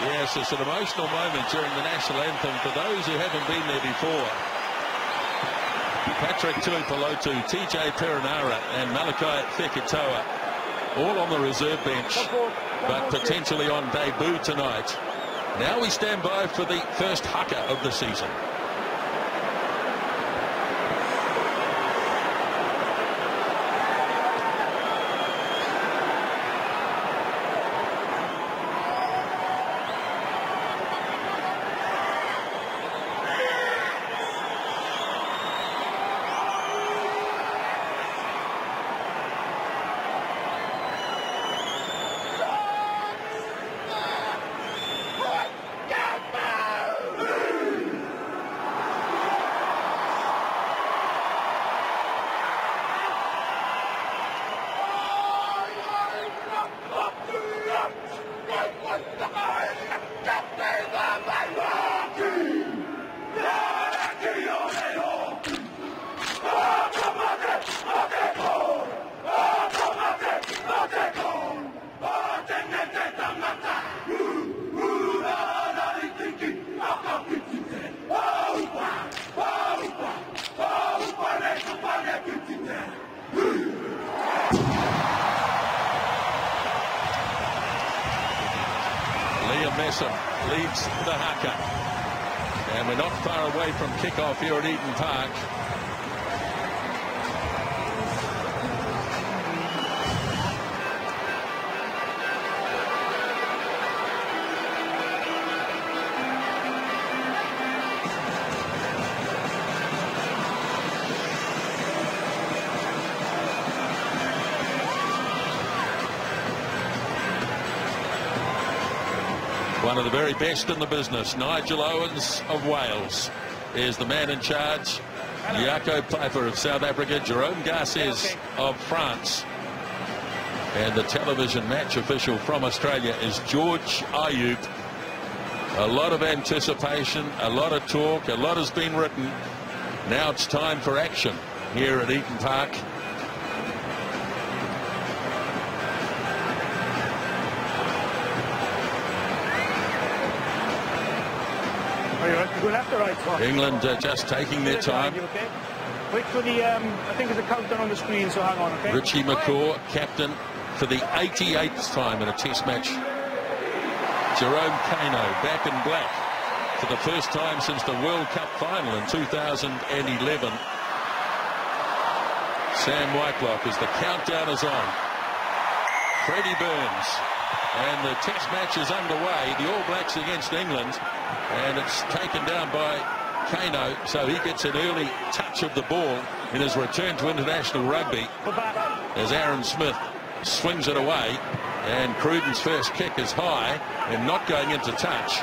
Yes, it's an emotional moment during the national anthem for those who haven't been there before. Patrick Tuipulotu, TJ Perenara and Malachi Fekitoa all on the reserve bench, but potentially on debut tonight. Now we stand by for the first haka of the season. Leads the haka, and we're not far away from kickoff here at Eden Park. One of the very best in the business, Nigel Owens of Wales, is the man in charge. Jaco Pfeiffer of South Africa, Jerome Garces of France. And the television match official from Australia is George Ayub. A lot of anticipation, a lot of talk, a lot has been written. Now it's time for action here at Eden Park. England just taking their time. Wait for the, I think there's a countdown on the screen, so hang on, okay? Richie McCaw, captain for the 88th time in a test match. Jerome Kano back in black for the first time since the World Cup final in 2011. Sam Whitelock as the countdown is on. Freddie Burns. And the test match is underway. The All Blacks against England. And it's taken down by Kano, so he gets an early touch of the ball in his return to international rugby as Aaron Smith swings it away, and Cruden's first kick is high and not going into touch,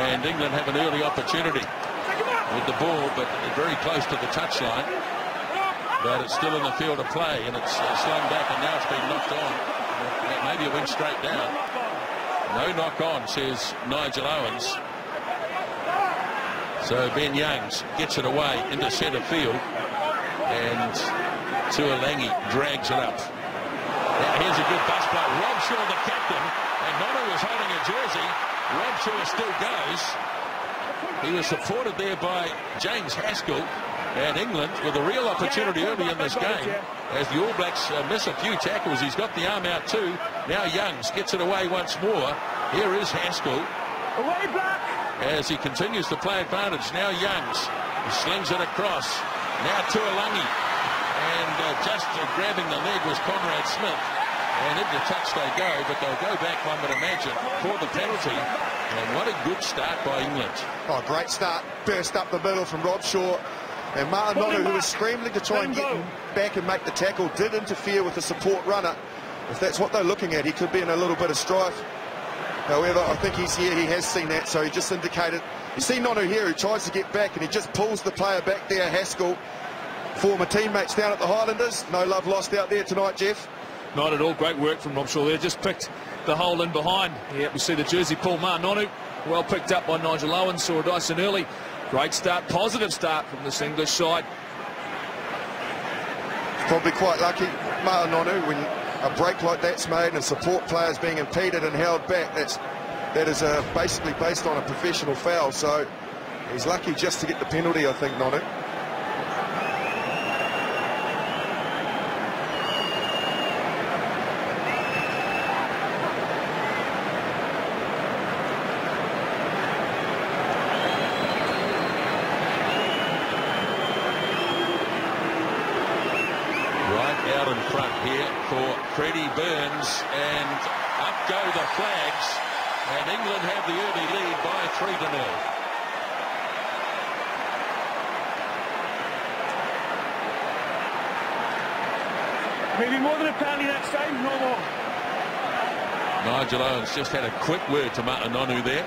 and England have an early opportunity with the ball, but very close to the touchline, but it's still in the field of play, and it's slung back, and now it's been knocked on. Maybe it went straight down. No knock on, says Nigel Owens. So Ben Youngs gets it away into centre field, and Tuolangi drags it up. Now here's a good bus play. Rob Shaw, the captain, and Nonu was holding a jersey. Rob Shaw still goes. He was supported there by James Haskell, and England with a real opportunity early in this game as the All Blacks miss a few tackles. He's got the arm out too. Now Youngs gets it away once more. Here is Haskell. Away, Black! As he continues to play advantage. Now Youngs, he slings it across. Now Tuolangi, and just grabbing the leg was Conrad Smith, and into touch they go, but they'll go back, one would imagine, for the penalty. And what a good start by England. Oh, great start. Burst up the middle from Rob Shaw, and Martin Nonu, who was scrambling to try and get back and make the tackle, did interfere with the support runner. If that's what they're looking at, he could be in a little bit of strife. However, I think he's here, he has seen that, so he just indicated. You see Nonu here, who tries to get back, and he just pulls the player back there, Haskell. Former teammates down at the Highlanders. No love lost out there tonight, Jeff. Not at all. Great work from Rob Shaw there. Just picked the hole in behind. Yeah, we see the jersey pull. Nonu, well picked up by Nigel Owens. Saw Dyson early. Great start, positive start from this English side. Probably quite lucky, Martin Nonu, when a break like that's made and support players being impeded and held back. That's that is basically based on a professional foul, so he's lucky just to get the penalty, I think, Nonu. Out in front here for Freddie Burns, and up go the flags, and England have the early lead by 3-0. Maybe more than a penalty next time, no more. Nigel Owens just had a quick word to Martin Nonu there.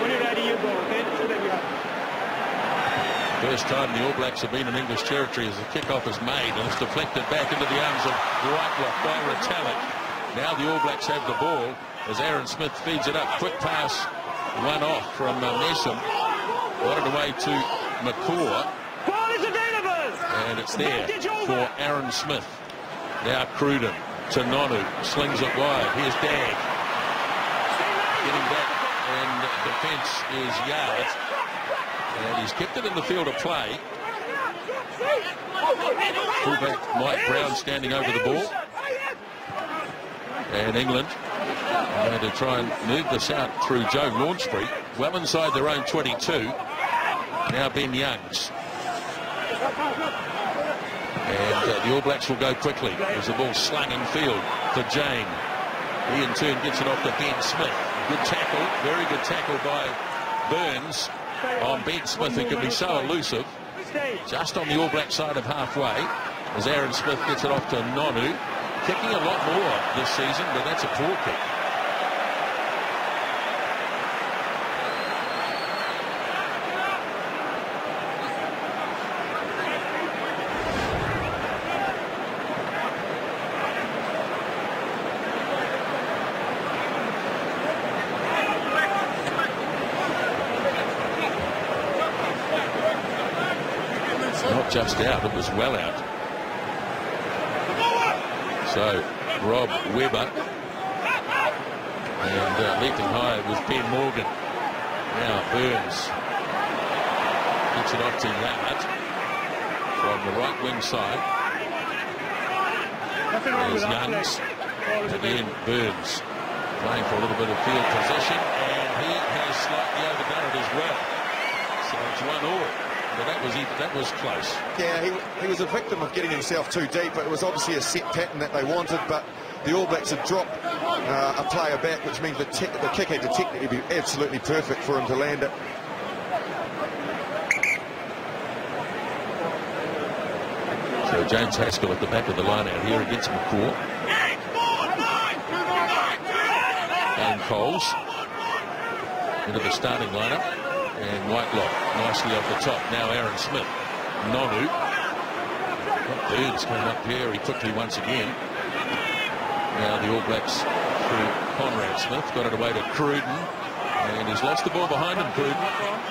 When you're ready, you go, okay? So there we are. First time the All Blacks have been in English territory as the kick-off is made, and it's deflected back into the arms of Whitelock by Retallick. Now the All Blacks have the ball as Aaron Smith feeds it up. Quick pass, one off from Messam. Got it away to McCaw. Ball is available! And it's there for Aaron Smith. Now Cruden to Nonu. Slings it wide. Here's Dag. Getting back, and defence is Yard. And he's kept it in the field of play. Fullback Mike Brown standing over the ball. And England going to try and move this out through Joe Launchbury. Well inside their own 22. Now Ben Youngs. And the All Blacks will go quickly as the ball's slung in field to Jane. He in turn gets it off to Ben Smith. Good tackle, very good tackle by Burns on Ben Smith, who can be so elusive. Just on the All Black side of halfway as Aaron Smith gets it off to Nonu. Kicking a lot more this season, but that's a poor kick. Not just out, it was well out. So Rob Webber, and lifting high was Ben Morgan. Now Burns gets it off to Yard from the right wing side. There's Youngs, and then Burns playing for a little bit of field possession, and he has slightly overdone it as well. So it's 1-1. But that was close. Yeah, he was a victim of getting himself too deep. It was obviously a set pattern that they wanted, but the All Blacks had dropped a player back, which means the kick had to technically be absolutely perfect for him to land it. So James Haskell at the back of the line out here against McCaw. And Coles into the starting lineup. And Whitelock nicely off the top. Now Aaron Smith. Nonu. Burns coming up very quickly once again. Now the All Blacks through Conrad Smith. Got it away to Cruden. And he's lost the ball behind him, Cruden.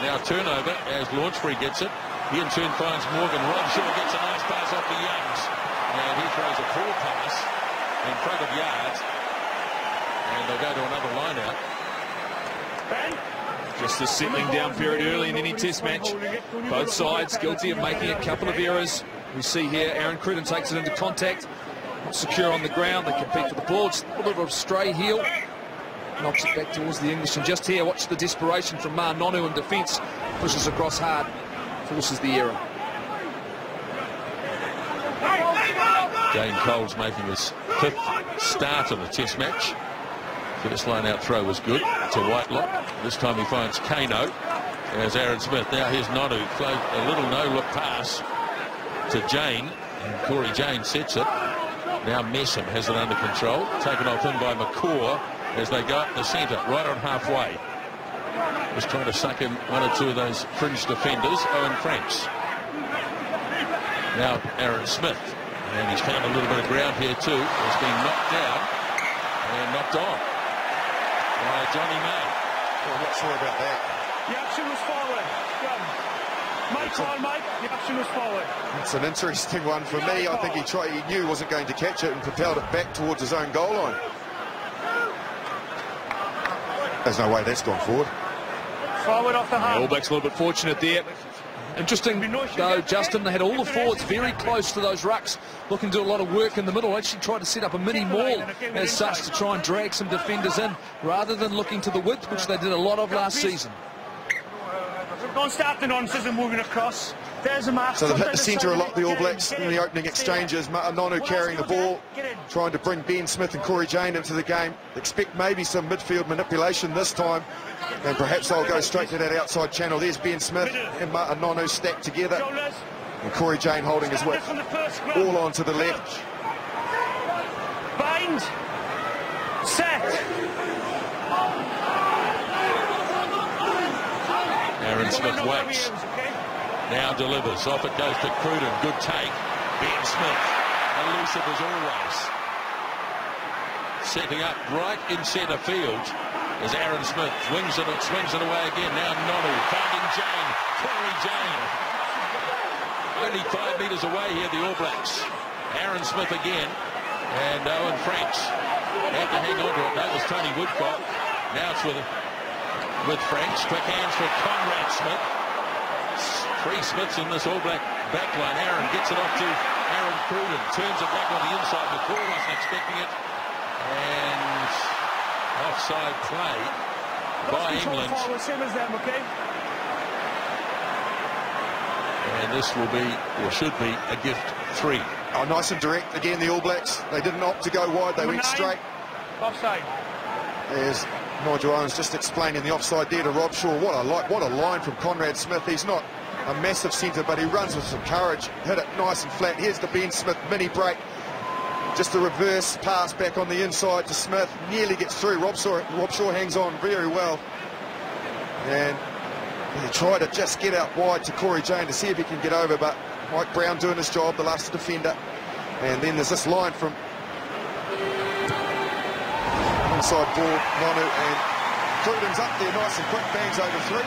Now turnover as Launchbury gets it. He in turn finds Morgan. Robshaw gets a nice pass off to Youngs. And he throws a full pass in front of Yards. And they'll go to another line out. Just a settling down period early in any test match. Both sides guilty of making a couple of errors. We see here Aaron Cruden takes it into contact. Not secure on the ground. They compete for the ball. Just a little bit of a stray heel. Knocks it back towards the English. And just here, watch the desperation from Ma Nonu in defence. Pushes across hard. Forces the error. Dane Coles making his 5th start of the test match. First line out throw was good to Whitelock. This time he finds Kano as Aaron Smith. Now here's Nonu. Float a little no-look pass to Jane. And Corey Jane sets it. Now Messam has it under control. Taken off him by McCaw as they go up the centre, right on halfway. Just trying to suck in one or two of those fringe defenders. Owen Franks. Now Aaron Smith. And he's found a little bit of ground here too. He's been knocked down and knocked on by Johnny May. Well, I'm not sure about that. The action was forward. Mike, the action was forward. It's an interesting one for me. I think he knew he wasn't going to catch it and propelled it back towards his own goal line. There's no way that's gone forward. Forward off the half. All Blacks a little bit fortunate there. Interesting though, Justin, they had all the forwards very close to those rucks, looking to do a lot of work in the middle. Actually tried to set up a mini maul as such to try and drag some defenders in, rather than looking to the width, which they did a lot of last season. Don't start the nonsense and moving across. There's a mark. So they've hit the centre a lot, the All Blacks, in the opening exchanges. Ma'anonu carrying the ball, trying to bring Ben Smith and Corey Jane into the game. Expect maybe some midfield manipulation this time, and perhaps they'll go straight to that outside channel. There's Ben Smith and Ma'anonu stacked together, and Corey Jane holding his width. All on to the left. Bind. Set. Aaron Smith waits. Now delivers. Off it goes to Cruden. Good take. Ben Smith, elusive as always. Setting up right in centre field as Aaron Smith swings it away again. Now Nonu finding Jane. Corey Jane. Only 5 metres away here, the All Blacks. Aaron Smith again. And Owen Franks had to hang on to it. That was Tony Woodcock. Now it's with Franks. Quick hands for Conrad Smith. 3 Smiths in this All Black backline. Aaron gets it off to Aaron Cruden. Turns it back on the inside. McCall wasn't expecting it. And offside play by England. And this will be, or should be, a gift 3. Oh, nice and direct again, the All Blacks. They didn't opt to go wide. They went straight. Offside. There's Nigel Owens just explaining the offside there to Rob Shaw. What a line from Conrad Smith. He's not a massive centre, but he runs with some courage. Hit it nice and flat. Here's the Ben Smith mini break. Just a reverse pass back on the inside to Smith. Nearly gets through. Rob Shaw hangs on very well. And he tried to just get out wide to Corey Jane to see if he can get over, but Mike Brown doing his job, the last defender. And then there's this line from inside ball, Nonu, and Cruden's up there nice and quick, bangs over 3.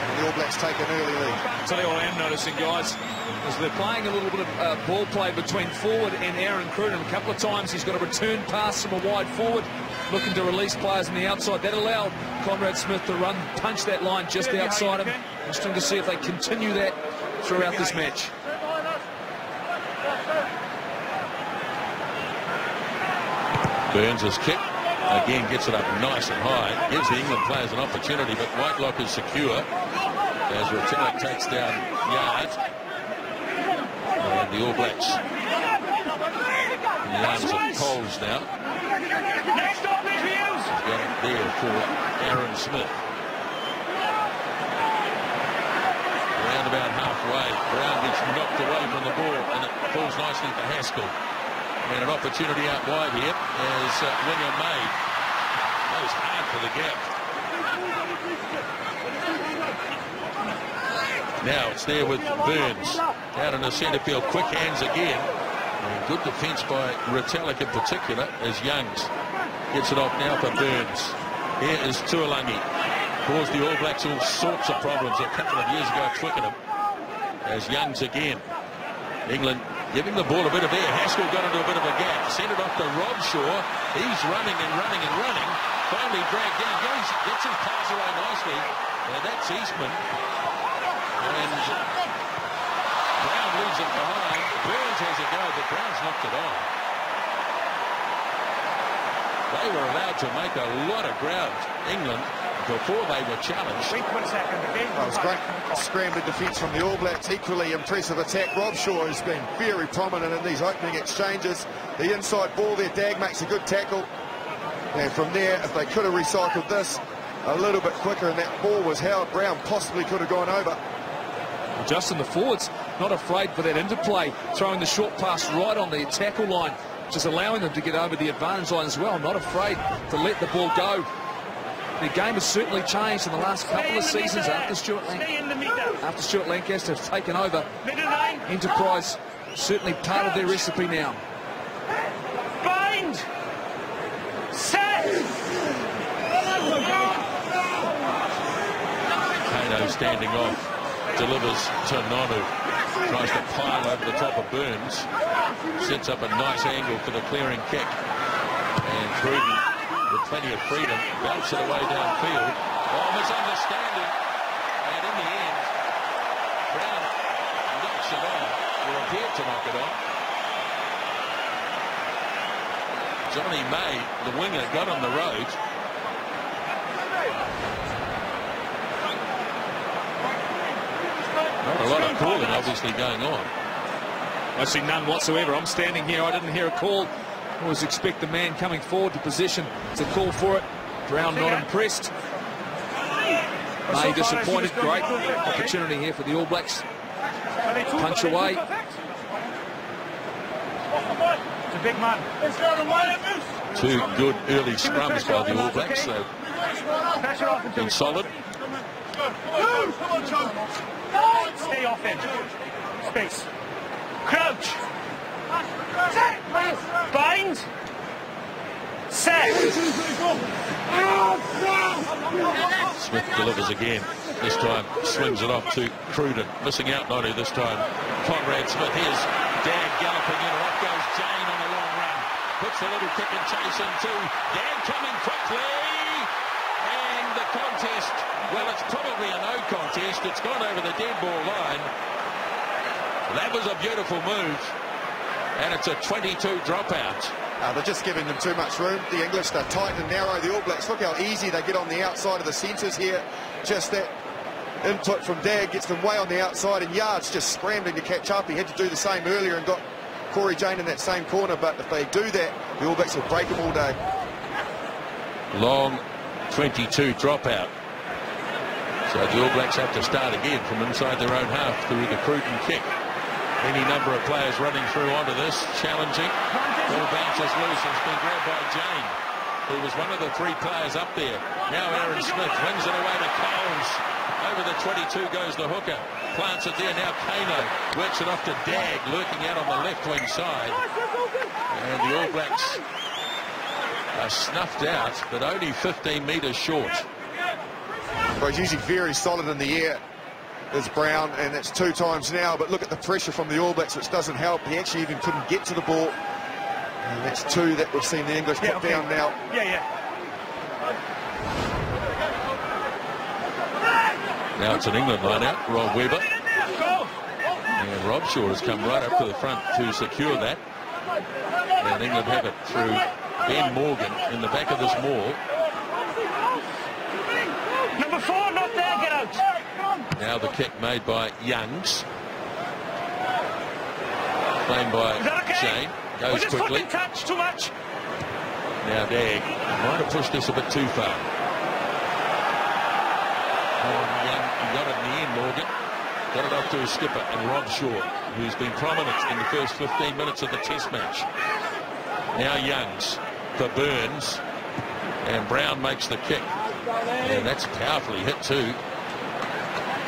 And the All Blacks take an early lead. I'll tell you what I am noticing, guys, is they're playing a little bit of ball play between forward and Aaron Cruden. A couple of times he's got a return pass from a wide forward, looking to release players on the outside. That allowed Conrad Smith to run, punch that line just outside him. Interesting to see if they continue that throughout this match. Burns is kicked. Again, gets it up nice and high. Gives the England players an opportunity, but Whitelock is secure as Retallick takes down Yard. And the All Blacks in the arms of Coles now. He's got it there for Aaron Smith. Around about halfway, Brown gets knocked away from the ball, and it falls nicely to Haskell. And an opportunity out wide here as William May goes hard for the gap. Now it's there with Burns out in the centre field. Quick hands again. And good defence by Retallick in particular as Youngs gets it off now for Burns. Here is Tuolangi. Caused the All Blacks all sorts of problems a couple of years ago at Twickenham. As Youngs again. England giving the ball a bit of air. Haskell got into a bit of a gap. Sent it off to Rob Shaw. He's running and running and running. Finally dragged down. Gets his pass away nicely. That's Eastman. And Brown leaves it behind. Burns has a go, but Brown's knocked it on. They were allowed to make a lot of ground, England, before they were challenged. Wait 1 second. That was great scrambling defence from the All Blacks. Equally impressive attack. Rob Shaw has been very prominent in these opening exchanges. The inside ball there, Dag makes a good tackle. And from there, if they could have recycled this a little bit quicker and that ball was held, Brown possibly could have gone over. Justin, the forwards not afraid for that interplay, throwing the short pass right on the tackle line, just allowing them to get over the advantage line as well. Not afraid to let the ball go. The game has certainly changed in the last couple of seasons after Stuart Lancaster has taken over. Enterprise certainly part of their recipe now. Bind! Set! Kato standing off. Delivers to Nonu. Tries to pile over the top of Burns. Sets up a nice angle for the clearing kick. And Cruden with plenty of freedom, bounce it away downfield. Oh, misunderstanding. And in the end, Brown knocks it on, or appeared to knock it on. Johnny May, the winger, got on the road. Not a lot of calling obviously going on. I see none whatsoever. I'm standing here. I didn't hear a call. I always expect the man coming forward to position to call for it. Brown not impressed. May disappointed. Great opportunity here for the All Blacks. Punch away. It's a big man. Two good early scrums by the All Blacks. They've been solid. Stay off him. Space. Crouch. Bind. Set. Smith delivers again. This time swings it off to Cruden. Missing out Nonu this time. Conrad Smith. Here's Dan galloping in. Off goes Jane on a long run. Puts a little kick and chase into Dan coming quickly. And the contest, well, it's probably a no contest. It's gone over the dead ball line. That was a beautiful move. And it's a 22 dropout. They're just giving them too much room. The English, they're tight and narrow. The All Blacks, look how easy they get on the outside of the centres here. Just that input from Dag gets them way on the outside, and Yard's just scrambling to catch up. He had to do the same earlier and got Corey Jane in that same corner, but if they do that, the All Blacks will break them all day. Long 22 dropout. So the All Blacks have to start again from inside their own half through the Cruden kick. Any number of players running through onto this, challenging. Ball bounces loose and it's been grabbed by Jane, who was one of the three players up there. Now Aaron Smith wings it away to Coles. Over the 22 goes the hooker. Plants it there. Now Kano works it off to Dag, lurking out on the left wing side. And the All Blacks are snuffed out, but only 15 metres short. Well, he's usually very solid in the air, is Brown, and that's 2 times now, but look at the pressure from the All Blacks, which doesn't help. He actually even couldn't get to the ball. And that's 2 that we've seen the English put down now. Now it's an England line out. Rob Webber. And Rob Shaw has come right up to the front to secure that. And England have it through Ben Morgan in the back of this maul. Number 4, not there, get out. Now the kick made by Youngs. Claimed by Shane. Goes quickly. Touch too much. Now Dag might have pushed this a bit too far. Young, he got it in the end, Morgan. Got it off to his skipper, and Rob Shaw, who's been prominent in the first 15 minutes of the Test match. Now Youngs for Burns, and Brown makes the kick. And that's powerfully hit too.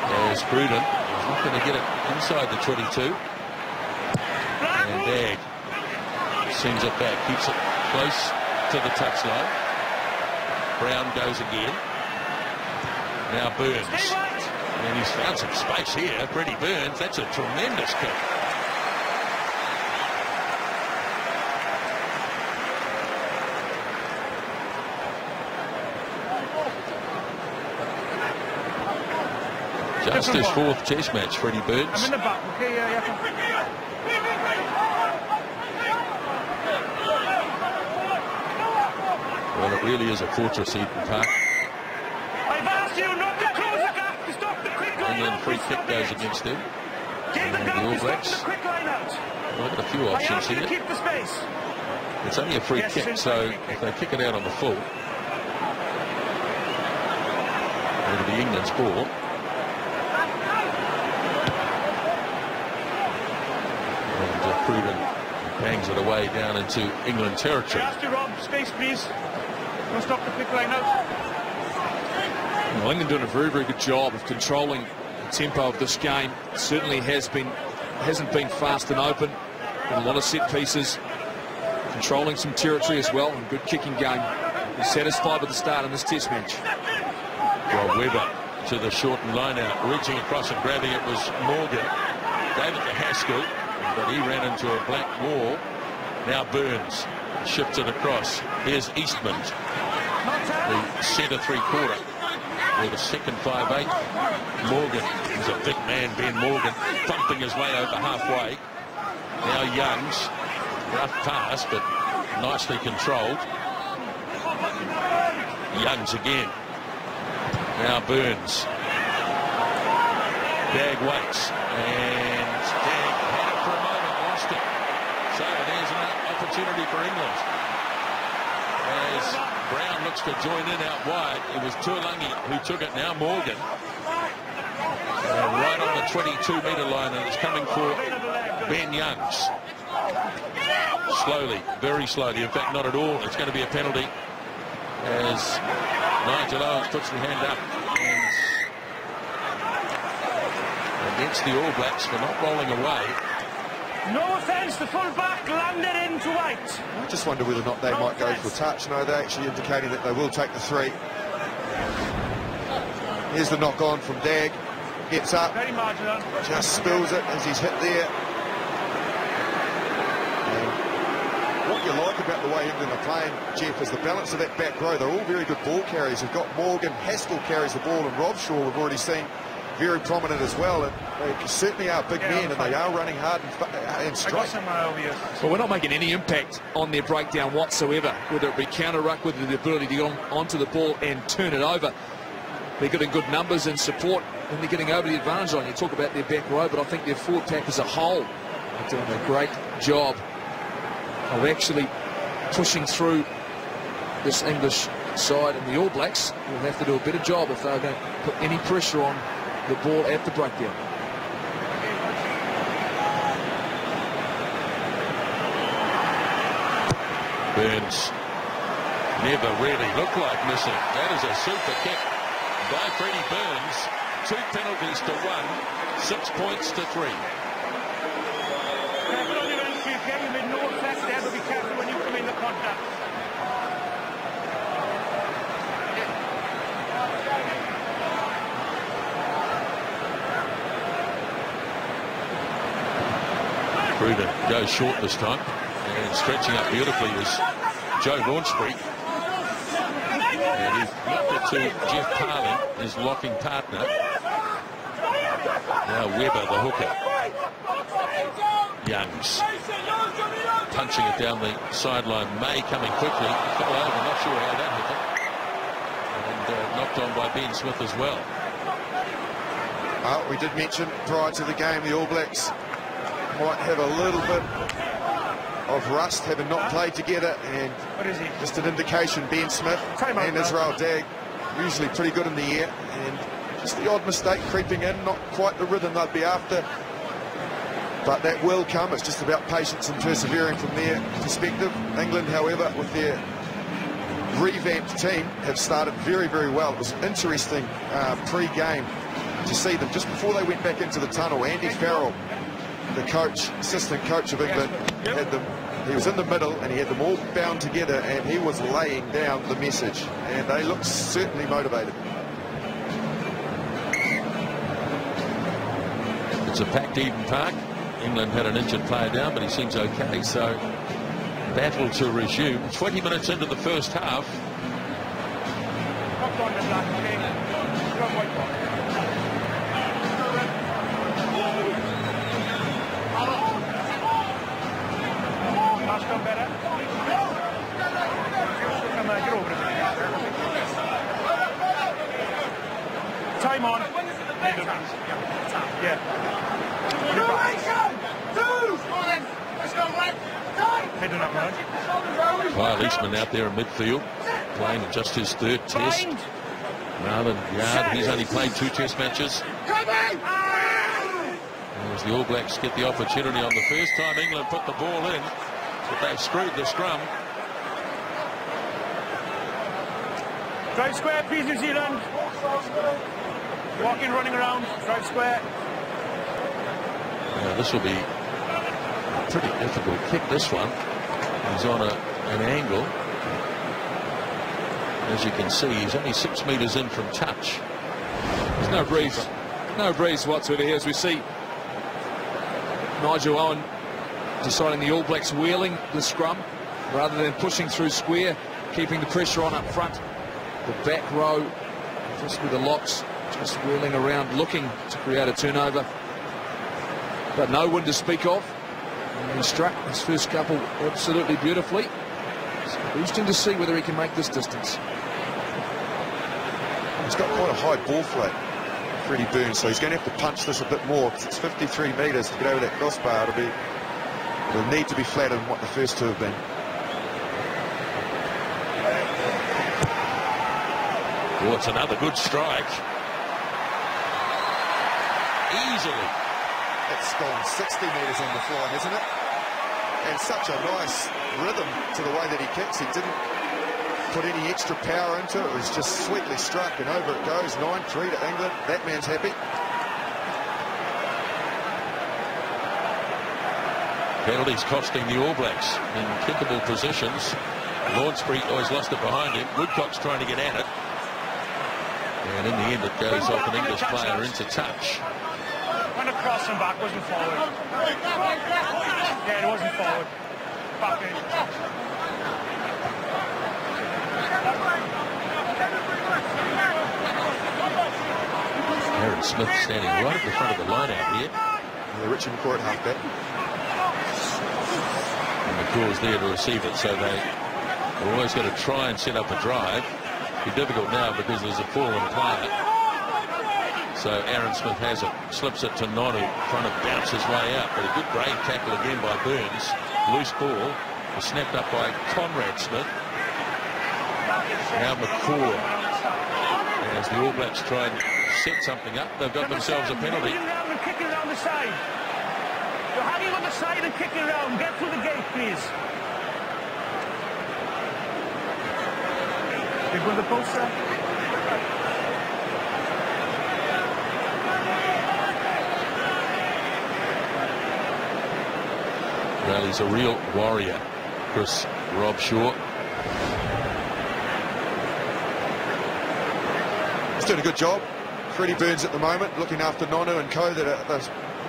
There's Cruden. He's not going to get it inside the 22. And Dag sends it back, keeps it close to the touchline. Brown goes again. Now Burns. And he's found some space here. Freddie Burns. That's a tremendous kick. Just his 4th Test match, Freddie Burns. I'm in the back, okay, Well, it really is a fortress, Eden Park. I've asked you not to close the gap, to stop the quick line. England free kick goes against them. Keep the All Blacks. the quick line out. Look at a few options here. Keep the space. It's only a free kick, so if they kick it out on the full, it'll be England's ball. And Cruden bangs it away down into England territory. I asked you, Rob, space, please. Don't stop the quick line out. Well, England doing a very, very good job of controlling the tempo of this game. It certainly hasn't been fast and open. Got a lot of set pieces, controlling some territory as well, and good kicking game. We're satisfied with the start in this Test match. Well, Webber to the shortened line out, reaching across and grabbing it was Morgan. Gave it to Haskell, but he ran into a black wall. Now Burns shifts it across. Here's Eastman. centre three-quarter with a second 5'8". Morgan is a big man, Ben Morgan, thumping his way over halfway. Now Youngs, rough pass, but nicely controlled. Youngs again. Now Burns. Dag waits, and Dag had it for a moment, lost it. So there's an opportunity for England. As Brown looks to join in out wide, it was Tuolangi who took it. Now Morgan. Right on the 22-metre line, and it's coming for Ben Youngs. Slowly, very slowly, in fact not at all. It's going to be a penalty as Nigel Owens puts the hand up and against the All Blacks for not rolling away. No offence, the full back landed into White. I just wonder whether or not they might go for a touch. No, they're actually indicating that they will take the 3. Here's the knock on from Dag. Gets up, very marginal. Just spills it as he's hit there. And what you like about the way England are playing, Jeff, is the balance of that back row. They're all very good ball carriers. You've got Morgan, Haskell carries the ball, and Robshaw we've already seen very prominent as well. And they certainly are big men, and they are running hard and straight. Well, we're not making any impact on their breakdown whatsoever, whether it be counter-ruck, whether the ability to get onto the ball and turn it over. They're getting good numbers and support, and they're getting over the advantage line. You talk about their back row, but I think their forward pack as a whole are doing a great job of actually pushing through this English side, and the All Blacks will have to do a better job if they're going to put any pressure on the ball at the breakdown. Burns never really looked like missing. That is a super kick by Freddie Burns. 2 penalties to 1, 6 points to 3. Careful on your entry, you made no effect there, but be careful when you come in the contact. Cruden goes short this time, and stretching up beautifully is Joe Launchbury. And he's looked it to Jeff Parling, his locking partner. Now Webber, the hooker. Youngs punching it down the sideline. May coming quickly. Fell over, not sure how that hit it. And knocked on by Ben Smith as well. We did mention prior to the game the All Blacks might have a little bit of rust, having not played together, and just an indication Ben Smith and Israel Dag usually pretty good in the air, and just the odd mistake creeping in, not quite the rhythm they'd be after, but that will come. It's just about patience and persevering from their perspective. England, however, with their revamped team, have started very, very well. It was interesting pre-game to see them just before they went back into the tunnel. Andy Farrell, the coach, assistant coach of England, had them. He was in the middle and he had them all bound together, and he was laying down the message, and they looked certainly motivated. It's a packed Eden Park. England had an injured player down, but he seems okay, so battle to resume. 20 minutes into the first half. Time on. Yeah. Kyle Eastman out there in midfield, playing just his 3rd test. Marlon Yard, he's only played 2 test matches. As the All Blacks get the opportunity on the first time England put the ball in, but they've screwed the scrum. Drive square, please, New Zealand. Walking, running around, drive square. Now this will be a pretty difficult kick, this one. He's on an angle. As you can see, he's only 6 metres in from touch. There's no breeze. No breeze whatsoever here, as we see Nigel Owen deciding the All Blacks wheeling the scrum rather than pushing through square, keeping the pressure on up front. The back row, just with the locks, just whirling around, looking to create a turnover. But no one to speak of. And he struck his first couple absolutely beautifully. So interesting to see whether he can make this distance. He's got quite a high ball flight, Freddie Burns, so he's going to have to punch this a bit more, because it's 53 metres to get over that crossbar. It'll need to be flatter than what the first two have been. Oh, it's another good strike. Easily. It's gone 60 metres on the fly, hasn't it? And such a nice rhythm to the way that he kicks. He didn't put any extra power into it. It was just sweetly struck, and over it goes. 9-3 to England. That man's happy. Penalties costing the All Blacks in kickable positions. Lawnsbury always lost it behind him. Woodcock's trying to get at it. And in the end, it goes off an English player into touch. Went across and back, wasn't forward. Yeah, it wasn't forward. Back in. Aaron Smith standing right at the front of the line out here. The Richard McCaw at halfback. And McCaw's there to receive it, so they're always going to try and set up a drive. It'll be difficult now because there's a fallen player. So Aaron Smith has it, slips it to Nonu, trying to bounce his way out, but a good brave tackle again by Burns. Loose ball was snapped up by Conrad Smith. Now McCaw, as the All Blacks try and set something up, they've got themselves a penalty. Kick it around the side. You're hanging on the side and kick it around. Get through the gate, please. Big one, the poster. Well, he's a real warrior, Chris Robshaw. He's doing a good job. Freddie Burns at the moment, looking after Nonu and co.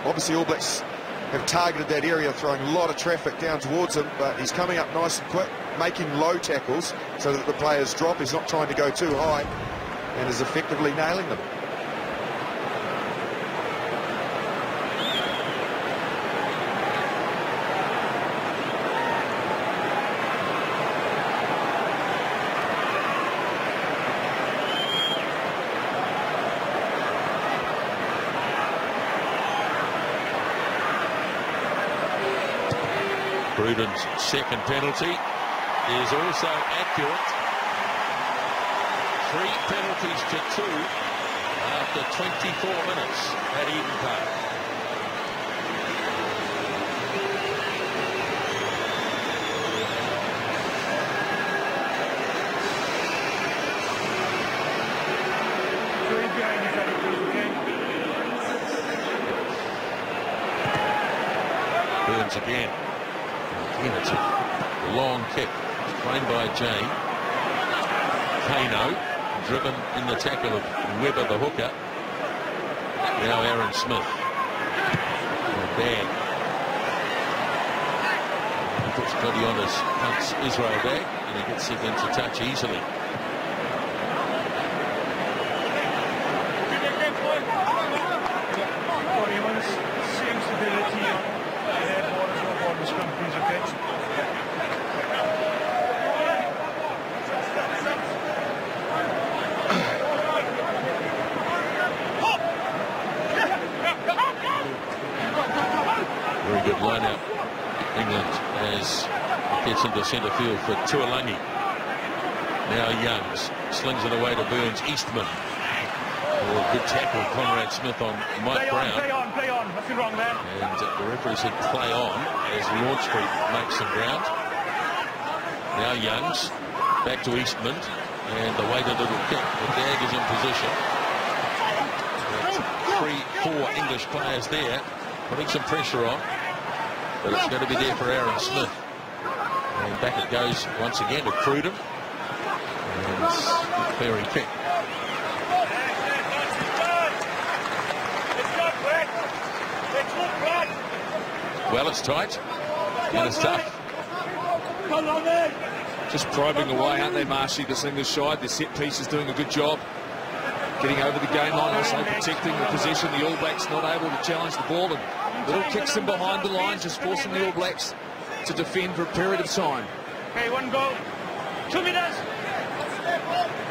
Obviously All Blacks have targeted that area, throwing a lot of traffic down towards him, but he's coming up nice and quick, making low tackles so that the players drop. He's not trying to go too high and is effectively nailing them. Bruden's second penalty is also accurate. 3 penalties to 2 after 24 minutes at Eden Park. Burns again. Again, it's a long kick. It's played by Jane. Kano, driven in the tackle of Webber, the hooker. Now Aaron Smith. Bag. Puts Cladionis, punts Israel back, and he gets it into touch easily. Same stability on the borders of the scrum, please, okay? Very good line-out. England as it gets into centre field for Tuolangi. Now Youngs slings it away to Burns. Eastman. Oh, good tackle, Conrad Smith on Mike Brown. Play on. Nothing wrong there. And the referee said play on as Lawnsbury makes some ground. Now Youngs back to Eastman, and the weighted little kick. The Dag is in position. 3-4 English players there, putting some pressure on, but it's going to be there for Aaron Smith. And back it goes once again to Cruden. And clearing kick. Well, it's tight and it's tough. Just probing away, aren't they, Marshy, this English side? Their set piece is doing a good job. Getting over the game line, also protecting the position. The All Blacks not able to challenge the ball, and little kicks in behind the line, just forcing the All Blacks to defend for a period of time. Okay, one goal. 2 meters.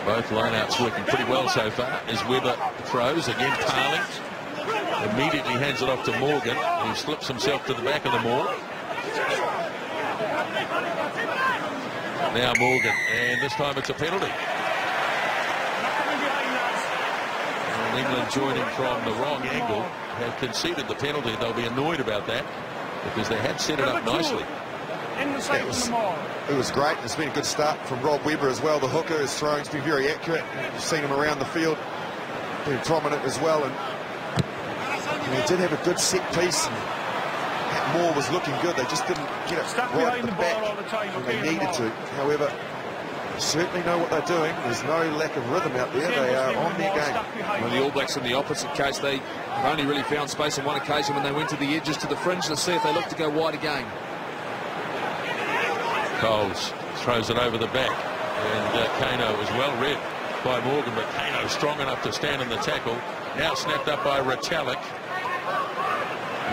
Both lineouts working pretty well so far as Webber throws. Again, Parling immediately hands it off to Morgan, who slips himself to the back of the maul. Now Morgan, and this time it's a penalty. And England, joining from the wrong angle, have conceded the penalty. They'll be annoyed about that because they had set it up nicely. It was great. It's been a good start from Rob Webber as well. The hooker, his throwing's been very accurate. You've seen him around the field, been prominent as well. And he did have a good set piece. And Moore was looking good. They just didn't get it right at the back when they needed to. However, they certainly know what they're doing. There's no lack of rhythm out there. They are on their game. Well, the All Blacks in the opposite case, they only really found space on one occasion when they went to the edges, to the fringe, to see if they look to go wide again. Coles throws it over the back, and Kano is well read by Morgan, but Kano strong enough to stand in the tackle. Now snapped up by Retallick.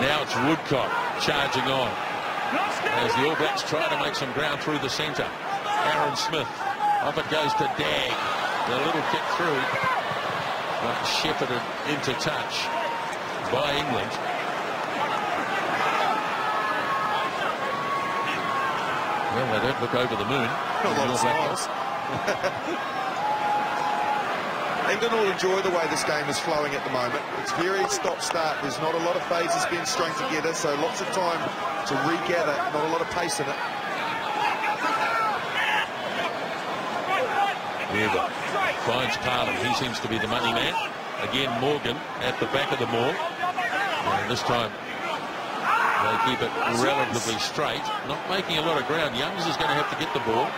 Now it's Woodcock charging on as the All Blacks try to make some ground through the centre. Aaron Smith, off it goes to Dag. The little kick through, but shepherded into touch by England. Well, they don't look over the moon. England will enjoy the way this game is flowing at the moment. It's very stop-start. There's not a lot of phases being strung together, so lots of time to regather. Not a lot of pace in it. Webber finds Parling. He seems to be the money man. Again, Morgan at the back of the maul. And this time they keep it relatively straight, not making a lot of ground. Youngs is going to have to get the ball,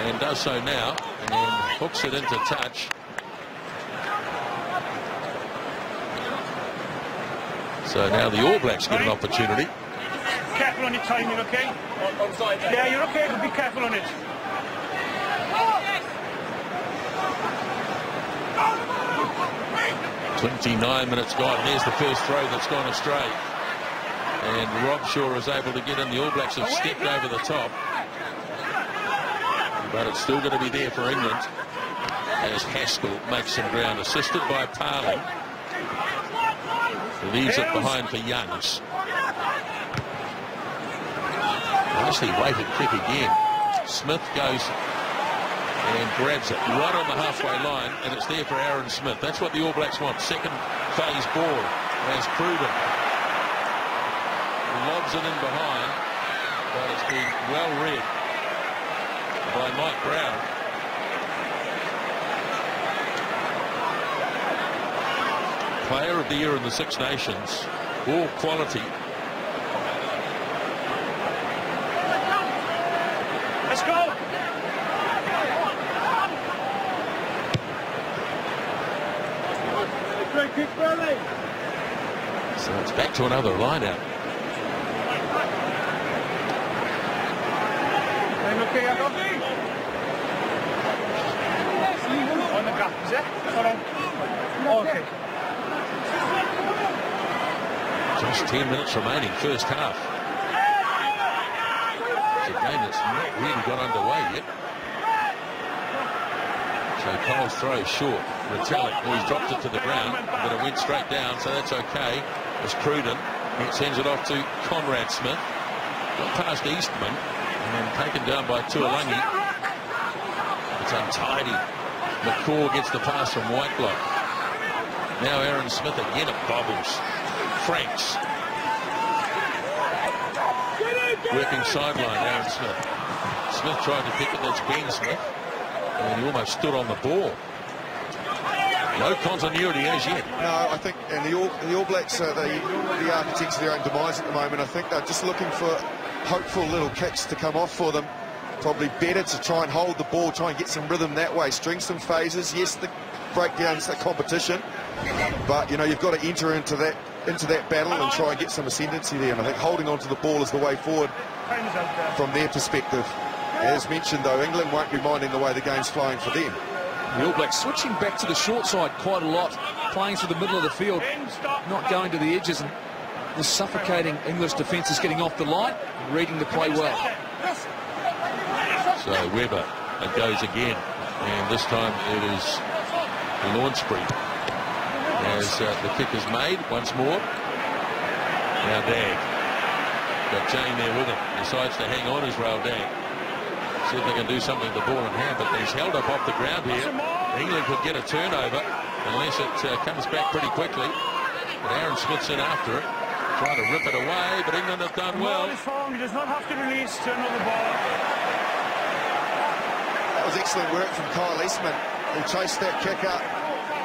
and does so now, and hooks it into touch. So now the All Blacks get an opportunity. Careful on your timing, okay? Yeah, you're okay, but be careful on it. 29 minutes gone. There's the first throw that's gone astray. And Robshaw is able to get in. The All Blacks have stepped over the top. But it's still going to be there for England as Haskell makes some ground, assisted by Parling. Leaves it behind for Youngs. Nicely weighted kick again. Smith goes and grabs it right on the halfway line, and it's there for Aaron Smith. That's what the All Blacks want. Second phase ball as Cruden lobs it in behind, but it's been well read by Mike Brown. Player of the year in the Six Nations, all quality. Let's go. Great kick, Bradley. So it's back to another line out. Okay, I got on the gap, is it? Hold on. Okay. Just 10 minutes remaining, first half. It's a game that's not really got underway yet. So Cole's throw short. Retallick, he's dropped it to the ground, but it went straight down, so that's okay. It's Cruden. It sends it off to Conrad Smith. Got past Eastman and taken down by Tuolangi. It's untidy. McCaw gets the pass from Whiteblock. Now Aaron Smith again, it bobbles. Franks working sideline. Aaron Smith. Smith tried to pick it. That's Ben Smith, and he almost stood on the ball. No continuity as yet. No, I think, and the All Blacks are the architects of their own demise at the moment. I think they're just looking for hopeful little kicks to come off for them. Probably better to try and hold the ball, try and get some rhythm that way, string some phases. Yes, the breakdowns, the competition, but you know you've got to enter into that battle and try and get some ascendancy there. And I think holding on to the ball is the way forward from their perspective. As mentioned, though, England won't be minding the way the game's flowing for them. The All Blacks switching back to the short side quite a lot, playing through the middle of the field, not going to the edges, and the suffocating English defence is getting off the line, reading the play well. So Webber, it goes again, and this time it is Launchbury as the kick is made once more. Now Dag, got Jane there with him, decides to hang on Israel Dag. See if they can do something with the ball in hand, but he's held up off the ground here. England could get a turnover unless it comes back pretty quickly. But Aaron Smith's in after it, trying to rip it away, but England have done well. He does not have to release to another ball. That was excellent work from Kyle Eastman, who chased that kick up.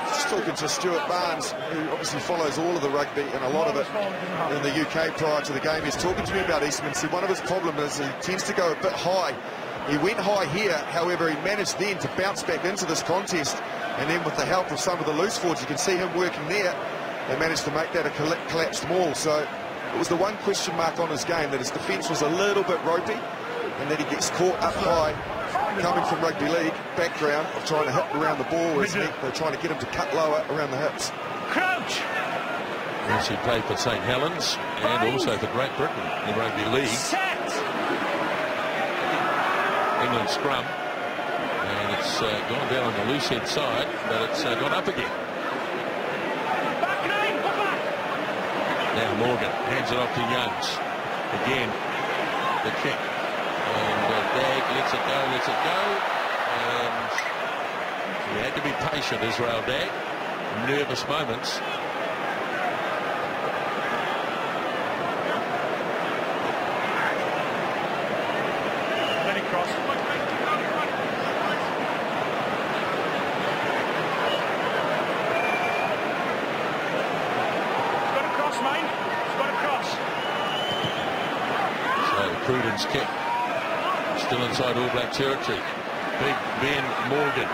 Just talking to Stuart Barnes, who obviously follows all of the rugby and a lot of it in the UK prior to the game. He's talking to me about Eastman. See, one of his problems is he tends to go a bit high. He went high here, however, he managed then to bounce back into this contest, and then with the help of some of the loose forwards, you can see him working there. They managed to make that a collapsed maul. So it was the one question mark on his game, that his defence was a little bit ropey, and that he gets caught up high, coming from rugby league background of trying to hit around the ball. They're trying to get him to cut lower around the hips. Crouch! Yes, he played for St Helens and also for Great Britain in rugby league. England scrum, and it's gone down on the loose head side, but it's gone up again. Now Morgan hands it off to Youngs. Again, the kick. And Dag lets it go, and he had to be patient, Israel Dag. Nervous moments. Then he crossed. He's got a cross, mate. He's got a cross. So Cruden's kick. Still inside All Black territory. Big Ben Morgan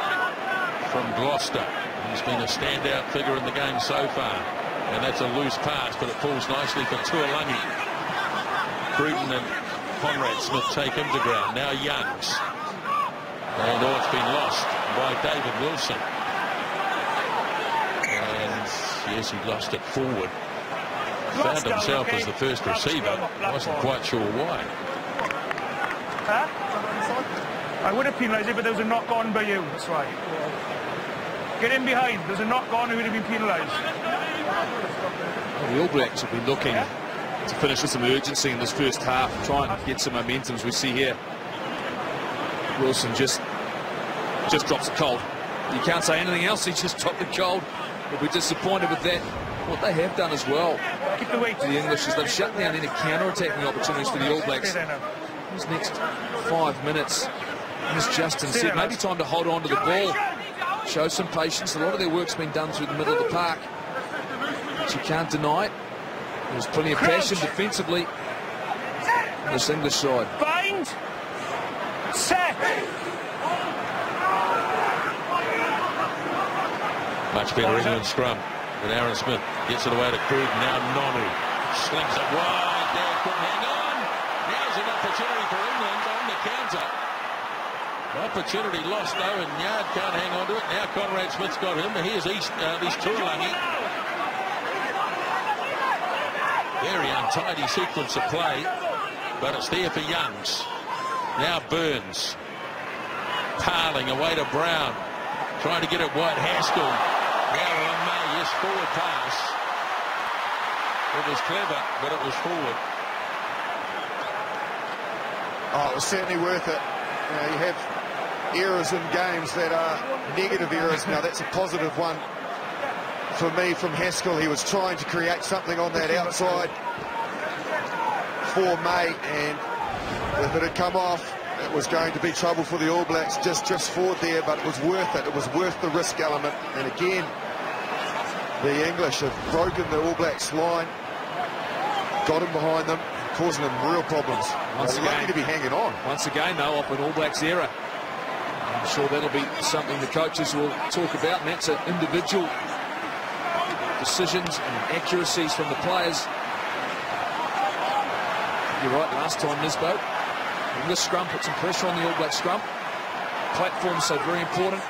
from Gloucester. He's been a standout figure in the game so far. And that's a loose pass, but it falls nicely for Tuolangi. Cruden and Conrad Smith take him to ground. Now Youngs. And it's been lost by David Wilson. And yes, he lost it forward. Found himself as the first receiver. Wasn't quite sure why. Huh? I would have penalised it, but there was a knock on by you. That's right. Get in behind. There's a knock on, who would have been penalised. Well, the All Blacks will be looking to finish with some urgency in this first half, try and get some momentum, as we see here. Wilson just drops it cold. You can't say anything else. He just dropped it cold. We'll be disappointed with that. What they have done as well, Keep the weight. the English, is they've shut down any counter-attacking opportunities for the All Blacks. These next 5 minutes, as Justin said, maybe time to hold on to the ball, show some patience. A lot of their work's been done through the middle of the park, but you can't deny it. There's plenty of passion defensively on this English side. Bind. Set. Much better England scrum. But Aaron Smith gets it away to Krug. Now Nonu slings it wide. Dag couldn't hang on. Now's an opportunity for England on the counter. Opportunity lost though, and Yard can't hang on to it. Now Conrad Smith's got him. Here's Tuolangi. Very untidy sequence of play, but it's there for Youngs. Now Burns. Parling away to Brown. Trying to get it wide. Haskell. Now May, yes, forward pass. It was clever, but it was forward. Oh, it was certainly worth it. You have errors in games that are negative errors. Now that's a positive one for me from Haskell. He was trying to create something on that outside for May, and if it had come off, it was going to be trouble for the All Blacks. Just forward there, but it was worth it. It was worth the risk element. And again, the English have broken the All Blacks line, got him behind them, causing them real problems. They're lucky to be hanging on. Once again, though, off an All Blacks error. I'm sure that'll be something the coaches will talk about, and that's individual decisions and accuracies from the players. You're right, last time, Nisbo, English scrum put some pressure on the All Black scrum. Platform so very important.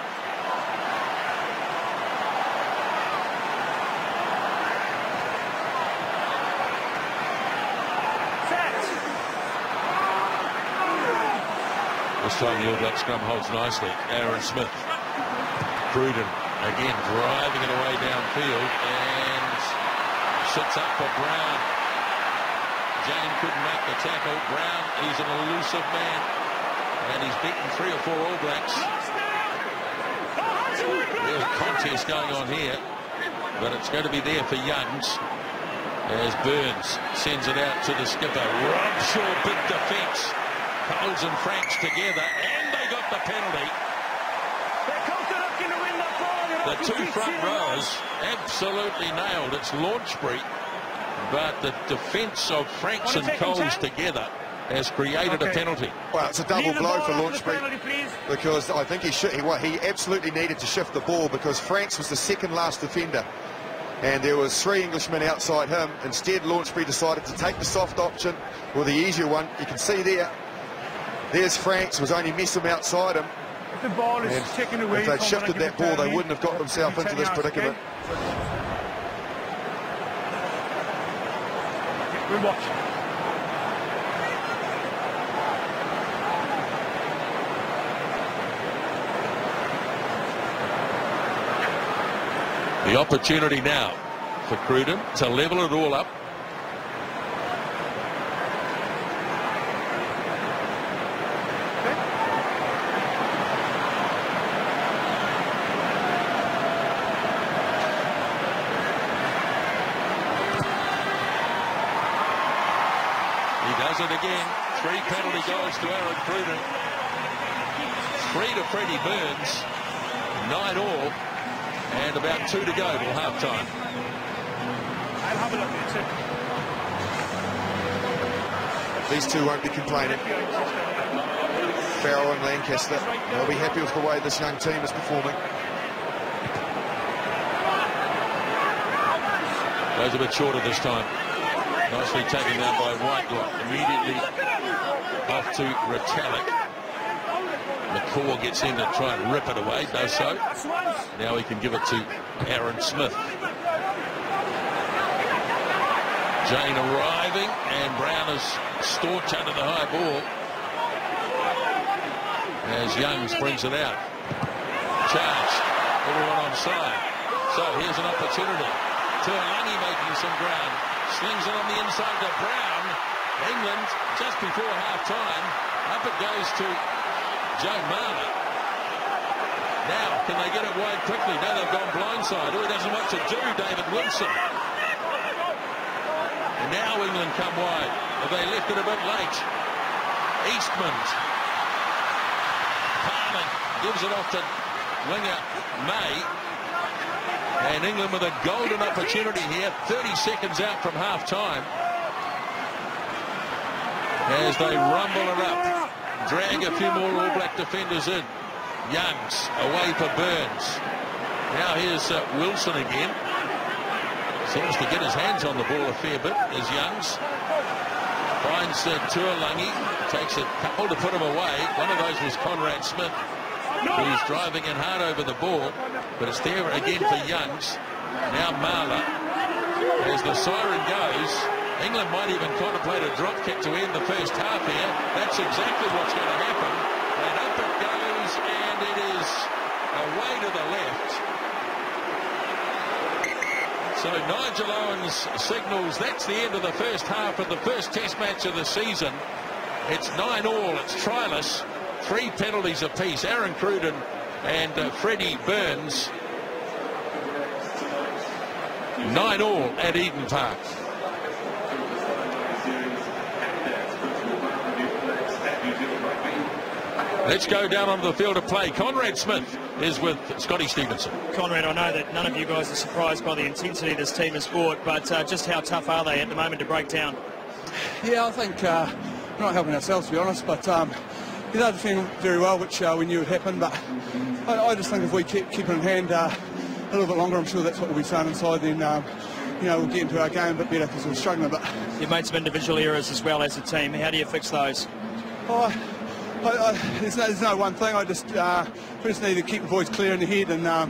This time the All Black scrum holds nicely. Aaron Smith. Cruden again driving it away downfield and sits up for Brown. Jane couldn't make the tackle. Brown, he's an elusive man, and he's beaten 3 or 4 All Blacks. There's a contest going on here, but it's going to be there for Youngs as Burns sends it out to the skipper. Robshaw, big defence. Coles and Franks together, and they got the penalty. The 2 front rowers absolutely nailed. It's Launchbury, but the defence of Franks and Coles together has created a penalty. Well, it's a double blow for Launchbury because I think he absolutely needed to shift the ball because Franks was the second last defender and there was 3 Englishmen outside him. Instead, Launchbury decided to take the soft option or the easier one. You can see there's Franks, was only missing him outside him. If the ball is taken away, if they'd shifted that ball, they wouldn't have got themselves into this predicament. We'll watch. The opportunity now for Cruden to level it all up. Does it again. 3 penalty goals to Aaron Cruden. 3 to Freddie Burns. 9 all. And about 2 to go till half-time. I'll have a look at it. These two won't be complaining. Farrell and Lancaster. They'll be happy with the way this young team is performing. Goes a bit shorter this time. Nicely taken down by Whitelock. Immediately off to Retallick. McCaw gets in to try and rip it away. Does so. Now he can give it to Aaron Smith. Jane arriving, and Brown is staunch under the high ball as Youngs brings it out. Charged. Everyone on side. So here's an opportunity. Tuilagi making some ground. Slings it on the inside to Brown. England just before half-time. Up it goes to Joe Marler. Now, can they get it wide quickly? No, they've gone blindside. Oh, he doesn't know what to do, David Wilson. And now England come wide. Have they left it a bit late? Eastman. Carling gives it off to winger May. And England with a golden opportunity here, 30 seconds out from half-time. As they rumble it up, drag a few more All Black defenders in. Youngs away for Burns. Now here's Wilson again. Seems to get his hands on the ball a fair bit as Youngs finds Tuilagi, takes a couple to put him away. One of those was Conrad Smith, who's driving in hard over the ball, but it's there again for Youngs. Now Marler. As the siren goes, England might even contemplate a drop kick to end the first half here. That's exactly what's going to happen. And up it goes, and it is away to the left. So Nigel Owens signals that's the end of the first half of the first test match of the season. It's 9 all, it's tryless. 3 penalties apiece. Aaron Cruden and Freddie Burns. 9 all at Eden Park. Let's go down onto the field of play. Conrad Smith is with Scotty Stevenson. Conrad, I know that none of you guys are surprised by the intensity this team has fought, but just how tough are they at the moment to break down? Yeah, I think we're not helping ourselves, to be honest, but they're defending very well, which we knew would happen, but I just think if we keep it in hand a little bit longer, I'm sure that's what we'll be saying inside, then we'll get into our game a bit better because we're struggling a bit. You've made some individual errors as well as a team. How do you fix those? There's no one thing. I just need to keep the boys clear in the head and not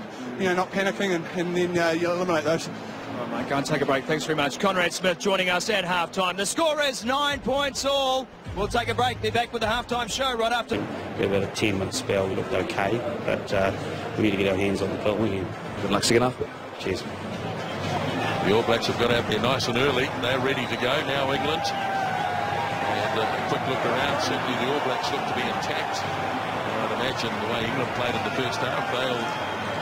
panicking, and then you eliminate those. All right, mate, go and take a break. Thanks very much. Conrad Smith joining us at half-time. The score is 9 points all. We'll take a break. Be back with the half-time show right after. We had about a 10-minute spell. We looked okay, but we need to get our hands on the ball again. Good luck, second half. Cheers. The All Blacks have got out there nice and early. They're ready to go now, England. And a quick look around. Certainly the All Blacks look to be intact. I'd imagine the way England played in the first half, they'll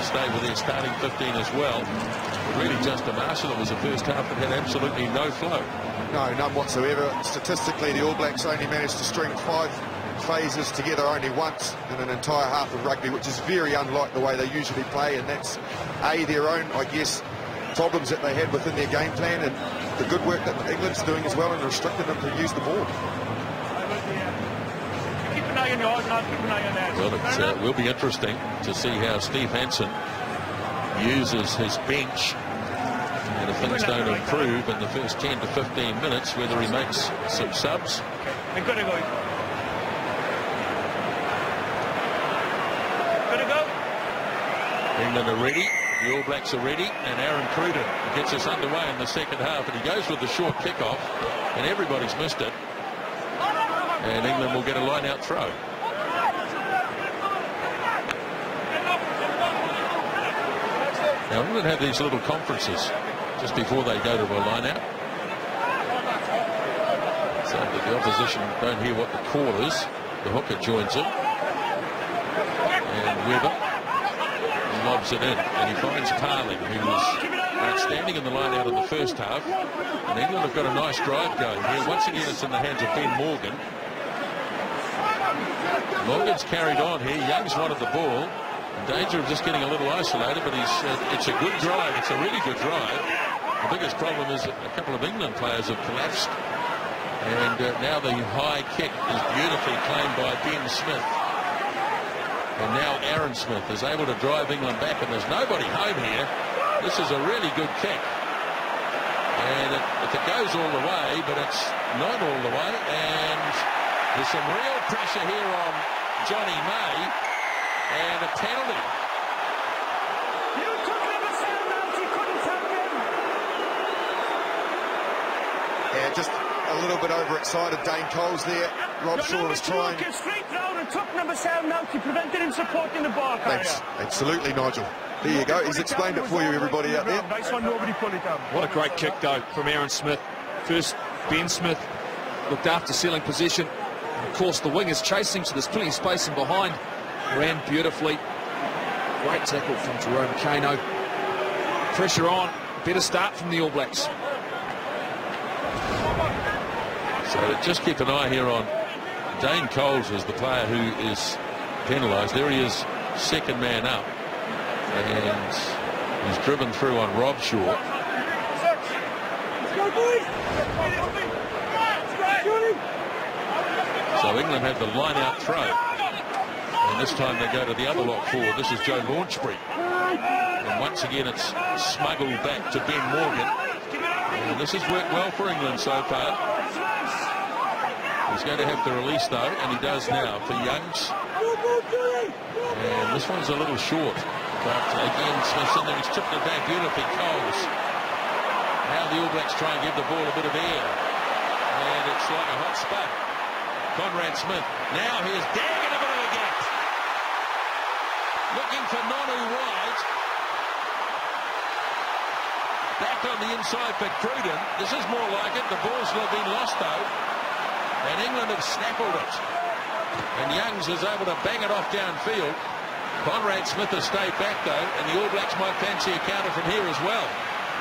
stay with their starting 15 as well. But really just a Marshall. It was the first half that had absolutely no flow. No, none whatsoever. Statistically, the All Blacks only managed to string 5 phases together only once in an entire half of rugby, which is very unlike the way they usually play, and that's their own, I guess, problems that they had within their game plan, and the good work that England's doing as well in restricting them to use the ball. Keep an eye on yours and I'll keep an eye on theirs. Well, it will be interesting to see how Steve Hansen uses his bench, and if things don't improve in the first 10 to 15 minutes, whether he makes some subs. They've got to go. England are ready, the All Blacks are ready, and Aaron Cruden gets us underway in the second half, and he goes with the short kick-off, and everybody's missed it, and England will get a line-out throw. Now England have these little conferences just before they go to a line-out, so that the opposition don't hear what the call is. The hooker joins in, and Weber lobs it in, and he finds Parling, who was outstanding in the line out in the first half. And England have got a nice drive going here. Once again, it's in the hands of Ben Morgan. Morgan's carried on here. Young's wanted the ball. In danger of just getting a little isolated, but it's a good drive. It's a really good drive. The biggest problem is that a couple of England players have collapsed. And now the high kick is beautifully claimed by Ben Smith. And now Aaron Smith is able to drive England back, and there's nobody home here. This is a really good kick. And if it goes all the way, but it's not all the way, and there's some real pressure here on Johnny May, and a penalty. You took number 7 out, you couldn't tap him. Yeah, just a little bit overexcited, Dane Coles there. Rob Shaw was trying. Straight round and took number 7 out. He prevented him supporting the ball carrier. Thanks. Absolutely, Nigel. There you go. He's explained it for you, everybody out there. Nice one, nobody pulled it down. What a great kick, though, from Aaron Smith. First, Ben Smith looked after sealing position. And of course, the wing is chasing, so there's plenty of space in behind. Ran beautifully. Great tackle from Jerome Kano. Pressure on. Better start from the All Blacks. So just keep an eye here on Dane Coles as the player who is penalised. There he is, second man up, and he's driven through on Rob Shaw. So England have the line-out throw, and this time they go to the other lock forward. This is Joe Launchbury, and once again it's smuggled back to Ben Morgan, and this has worked well for England so far. He's going to have to release, though, and he does now for Youngs. And this one's a little short. But again, Smith's in there. He's tipped it back beautifully. Coles. Now the All Blacks try and give the ball a bit of air. And it's like a hot spot. Conrad Smith. Now here's Dag in a bit of a gap. Looking for Nonu wide. Back on the inside for Cruden. This is more like it. The ball's been lost, though. And England have snappled it. And Youngs is able to bang it off downfield. Conrad Smith has stayed back, though, and the All Blacks might fancy a counter from here as well.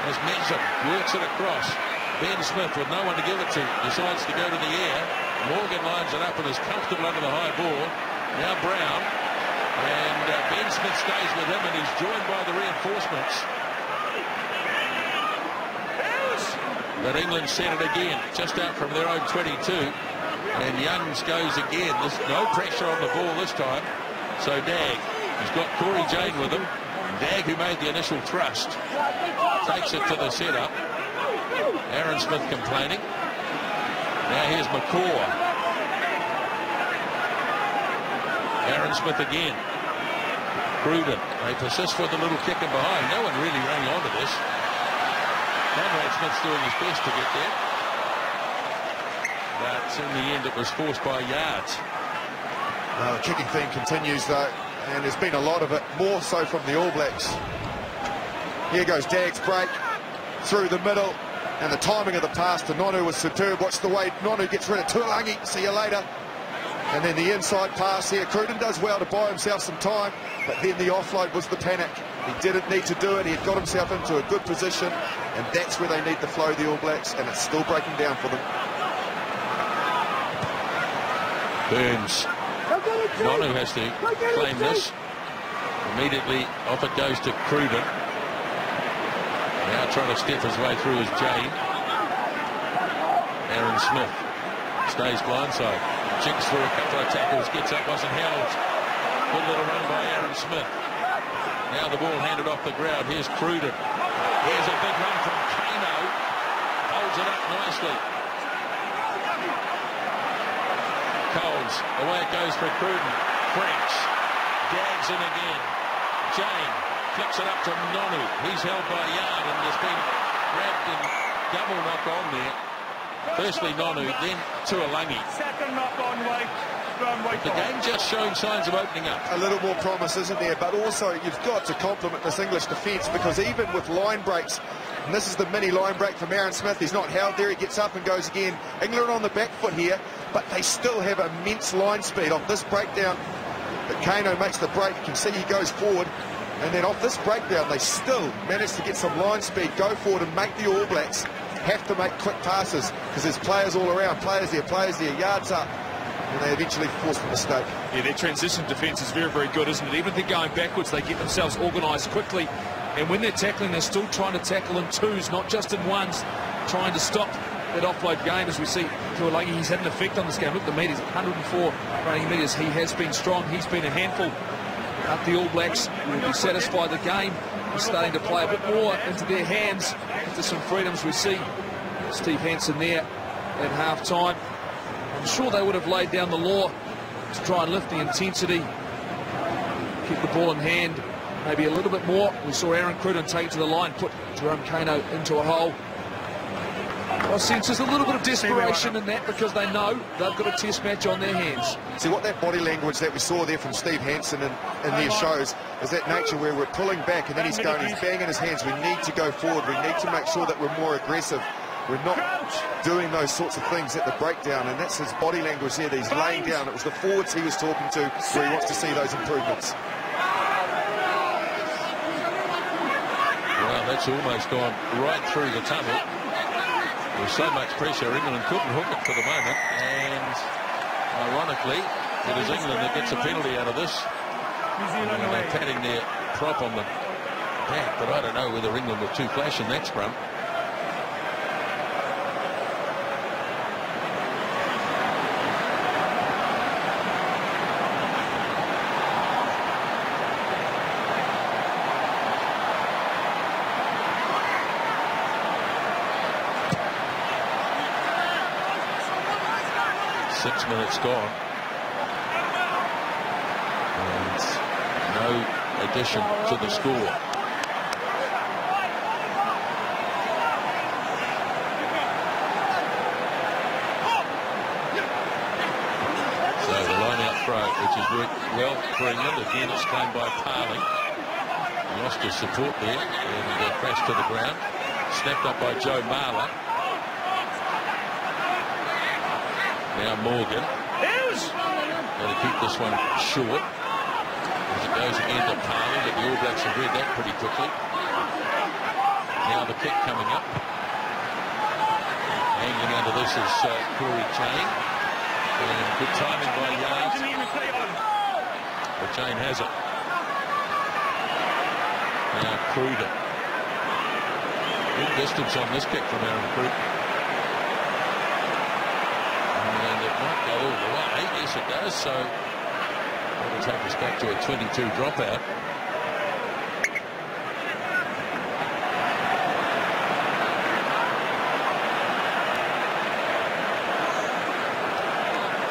As Mensah works it across. Ben Smith, with no one to give it to, decides to go to the air. Morgan lines it up and is comfortable under the high ball. Now Brown. And Ben Smith stays with him, and he's joined by the reinforcements. But England sent it again, just out from their own 22. And Youngs goes again. There's no pressure on the ball this time. So Dag, he's got Corey Jane with him. Dag, who made the initial thrust, takes it to the setup. Aaron Smith complaining. Now here's McCaw. Aaron Smith again. Cruden. They persist with a little kick in behind. No one really ran onto this. Conrad Smith's doing his best to get there. But in the end, it was forced by yards. The kicking theme continues, though, and there's been a lot of it, more so from the All Blacks. Here goes Dag's break through the middle, and the timing of the pass to Nonu was superb. Watch the way Nonu gets rid of Tuolangi. See you later. And then the inside pass here. Cruden does well to buy himself some time, but then the offload was the panic. He didn't need to do it. He had got himself into a good position, and that's where they need the flow, the All Blacks, and it's still breaking down for them. Burns. Nonu has to claim this. Immediately off it goes to Cruden. Now trying to step his way through is Jane. Aaron Smith stays blindside. Jinks through a couple of tackles, gets up, wasn't held. Good little run by Aaron Smith. Now the ball handed off the ground. Here's Cruden. Here's a big run from Kano. Holds it up nicely. Coles, away it goes for Cruden. French. Gags in again. Jane flicks it up to Nonu. He's held by Yard and has been grabbed and double knock on there. Firstly Nonu, then Tuolangi. Second knock on White. The game just showing signs of opening up. A little more promise, isn't there? But also, you've got to compliment this English defence, because even with line breaks, and this is the mini line break from Aaron Smith, he's not held there, he gets up and goes again. England on the back foot here, but they still have immense line speed. Off this breakdown, but Kano makes the break, you can see he goes forward, and then off this breakdown, they still manage to get some line speed, go forward and make the All Blacks have to make quick passes, because there's players all around, players there, yards up. And they eventually force the mistake. Yeah, their transition defence is very, very good, isn't it? Even if they're going backwards, they get themselves organised quickly. And when they're tackling, they're still trying to tackle in twos, not just in ones, trying to stop that offload game. As we see, Tuolangi, he's had an effect on this game. Look, the meters, 104 running metres. He has been strong. He's been a handful. But the All Blacks will be satisfied. The game is starting to play a bit more into their hands, into some freedoms. We see Steve Hansen there at half-time. I'm sure they would have laid down the law to try and lift the intensity, keep the ball in hand maybe a little bit more. We saw Aaron Cruden take it to the line, put Jerome Kano into a hole. I sense there's a little bit of desperation in that, because they know they've got a test match on their hands. See, what that body language that we saw there from Steve Hansen in their shows is that nature where we're pulling back and then he's going, he's banging his hands. We need to go forward. We need to make sure that we're more aggressive. We're not doing those sorts of things at the breakdown, and that's his body language there that he's laying down. It was the forwards he was talking to where he wants to see those improvements. Well, that's almost gone right through the tunnel. There's so much pressure, England couldn't hook it for the moment, and ironically, it is England that gets a penalty out of this. They're patting their prop on the back, but I don't know whether England were too flash in that scrum. Minutes gone, and no addition to the score. So the line out throw, which has worked well for England. Again, it's claimed by Parling. Lost his support there and crashed to the ground. Snapped up by Joe Marler. Now Morgan. Got to keep this one short as it goes again to Parling, but the All Blacks have read that pretty quickly. Now the kick coming up. Hanging under this is Corey Chain. And good timing by Yards. But Chain has it. Now Cruden. Good distance on this kick from Aaron Cruden. Might go all the way. Yes, it does. So that'll take us back to a 22 dropout.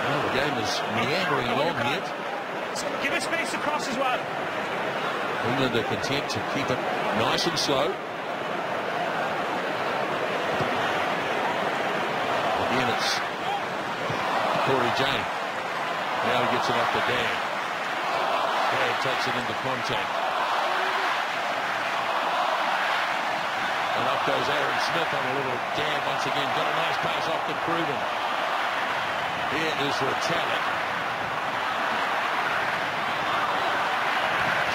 Well, the game is meandering along here. Give it space across as well. England are content to keep it nice and slow. Again, it's Corey Jane. Now he gets it off to Dan. Dan takes it into contact. And up goes Aaron Smith on a little jab once again. Got a nice pass off to Cruden. Here is Retallick.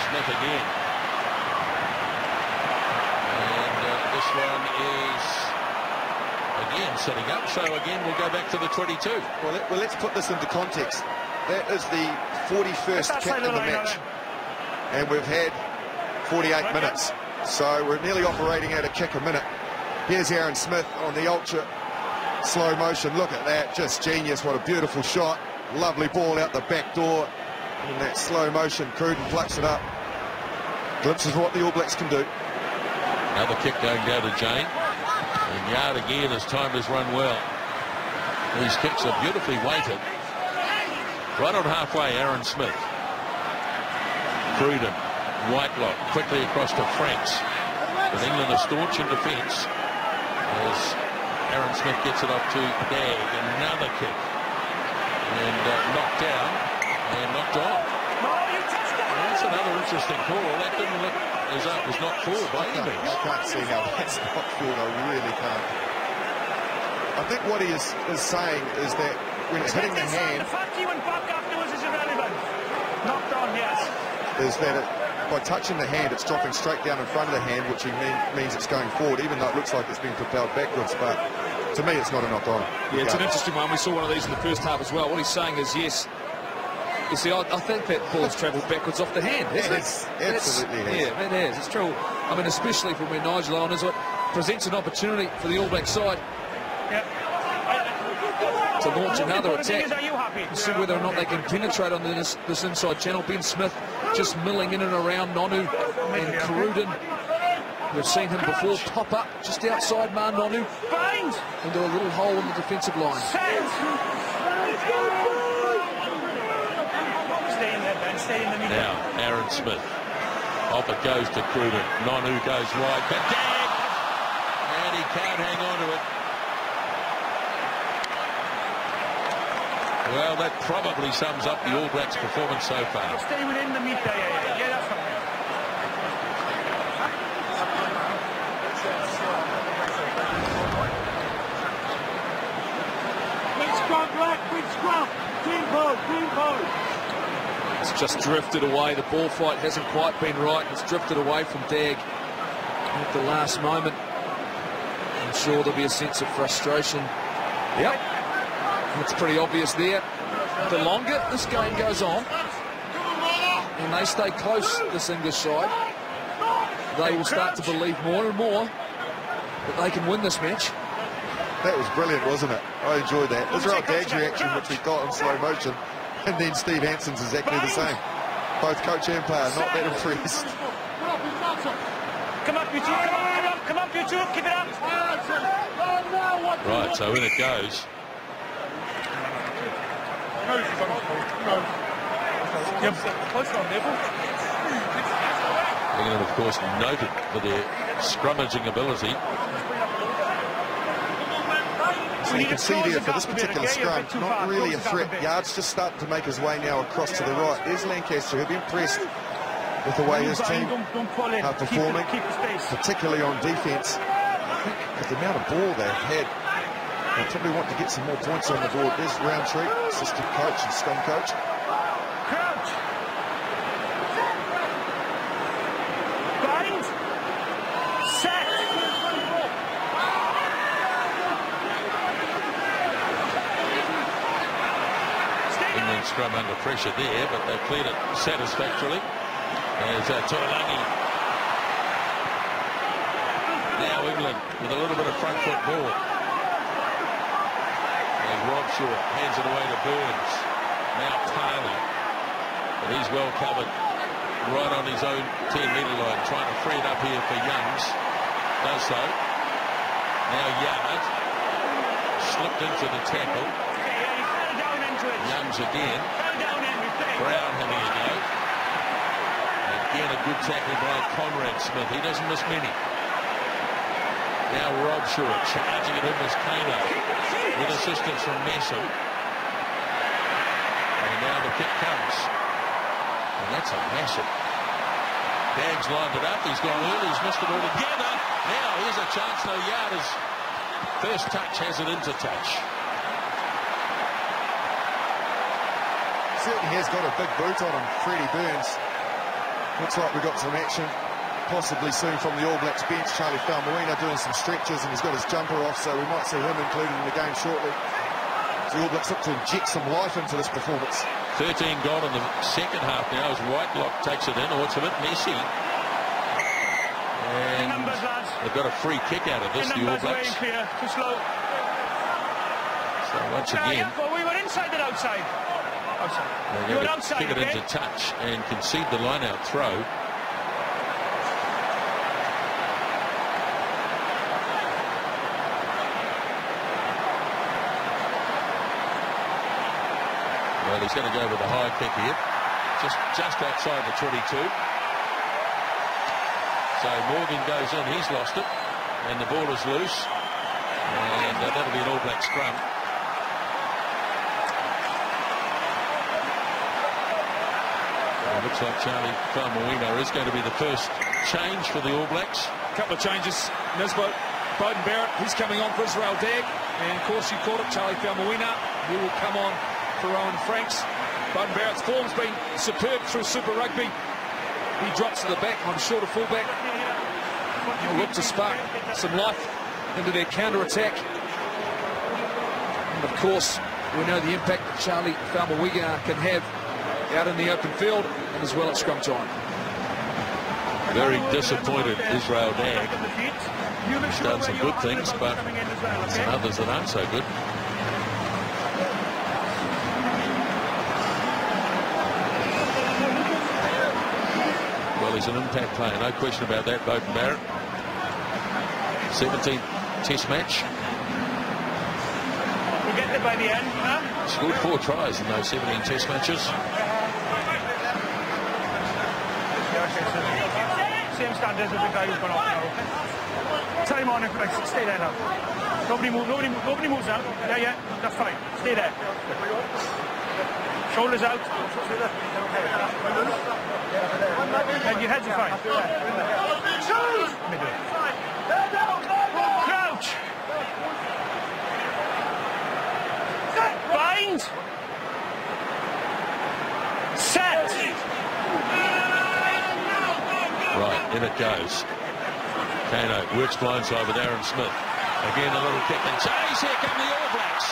Smith again. And this one is again setting up. So again we'll go back to the 22. Well, let's put this into context. That is the 41st kick in the match. And we've had 48 minutes. So we're nearly operating at a kick a minute. Here's Aaron Smith on the ultra slow motion. Look at that, just genius. What a beautiful shot. Lovely ball out the back door. In that slow motion, Cruden plucks it up. Glimpses of what the All Blacks can do. Another kick going down to Jane. And Yard again as time has run well. These kicks are beautifully weighted. Right on halfway, Aaron Smith. Cruden. Whitelock quickly across to Franks. But England are staunch in defence as Aaron Smith gets it off to Dag. Another kick. And knocked down and knocked on. That's another interesting call. That didn't look as though it was not called by any means. I can't see how that's not called. I really can't. I think what he is saying is that when it's hitting the hand, the fact he went back afterwards is irrelevant. Knocked on, yes. Is that by touching the hand, it's dropping straight down in front of the hand, which means it's going forward, even though it looks like it's being propelled backwards. But to me, it's not a knock on. Yeah, it's an interesting one. We saw one of these in the first half as well. What he's saying is, yes, you see, I think that ball's travelled backwards off the hand, hasn't it? Absolutely has. Yeah, it has. It's true. I mean, especially from where Nigel on is, it presents an opportunity for the All Black side. Yep. To launch another attack. Are you happy? See whether or not they can penetrate on this inside channel. Ben Smith just milling in and around Nonu and Cruden. We've seen him before pop up just outside Mar Nonu into a little hole in the defensive line. Now Aaron Smith. Off it goes to Cruden. Nonu goes wide. But Dag! And he can't hang on to it. Well, that probably sums up the All Blacks' performance so far. Stay within the meter, yeah, that's fine. Quick scrum, Black, quick scrum. Green ball. It's just drifted away. The ball fight hasn't quite been right. It's drifted away from Dag at the last moment. I'm sure there'll be a sense of frustration. Yep. It's pretty obvious there. The longer this game goes on, and they stay close, this English side, they will start to believe more and more that they can win this match. That was brilliant, wasn't it? I enjoyed that. Israel Dag's reaction, which we got in slow motion, and then Steve Hansen's exactly the same. Both coach and player not that impressed. Come up, you two, come up, you two, keep it up. Right, so in it goes. England, of course, noted for their scrummaging ability. So you can see there for this particular scrum, not really a threat. Yard's just starting to make his way now across to the right. There's Lancaster, who'll be impressed with the way his team are performing, particularly on defence. I think with the amount of ball they've had, they probably want to get some more points on the board. There's Roundtree, assistant coach and scrum coach. Crouch. Bind. Set. England scrum under pressure there, but they've cleared it satisfactorily. There's Tuilagi. Now England with a little bit of front foot ball. Robshaw hands it away to Burns. Now Parley. But he's well covered right on his own 10-metre line, trying to free it up here for Youngs. Does so. Now Yard slipped into the tackle. Youngs again. Brown having a go. Again, a good tackle by Conrad Smith. He doesn't miss many. Now Robshaw charging it in as Kano with assistance from Mason. And now the kick comes. And that's a massive. Daggs lined it up. He's gone early. He's missed it altogether. Now here's a chance. No, Yarders. First touch has it into touch. Certainly has got a big boot on him, Freddie Burns. Looks like we've got some action possibly soon from the All Blacks bench. Charlie Falmuina doing some stretches, and he's got his jumper off, so we might see him included in the game shortly. The All Blacks look to inject some life into this performance. 13 gone in the second half now as Whitelock takes it in. Oh, it's a bit messy. And they've got a free kick out of this, the All Blacks. Too slow. So once again, Well, we were inside and outside. they're going to kick it into touch and concede the line-out throw. Well, he's going to go with a high kick here, just outside the 22. So Morgan goes in, he's lost it, and the ball is loose, and that'll be an All Black scrum. It looks like Charlie Falmuina is going to be the first change for the All Blacks. A couple of changes. Nisbet, Beauden Barrett, he's coming on for Israel Dagg. And of course, you caught it, Charlie Falmuina. He will come on for Owen Franks. Beauden Barrett's form's been superb through Super Rugby. He drops to the back on shorter fullback. He'll look to spark some life into their counter-attack. And of course, we know the impact that Charlie Falmuina can have out in the open field and as well at scrum time. Very disappointed Israel Dagg. He's done some good things, but some others that aren't so good. Well, he's an impact player, no question about that, Beauden Barrett. 17th Test match. We'll get there by the end, huh? Scored 4 tries in those 17 Test matches. Same standards as the guy who's gone off now. Time on if I stay there now. Nobody moves now. Yeah, that's fine. Stay there. Shoulders out. And your heads are fine. Middle. Crouch. Bind. Set. Right, in it goes. Kano works blindside with Aaron Smith. Again, a little kick and chase. Here come the All Blacks.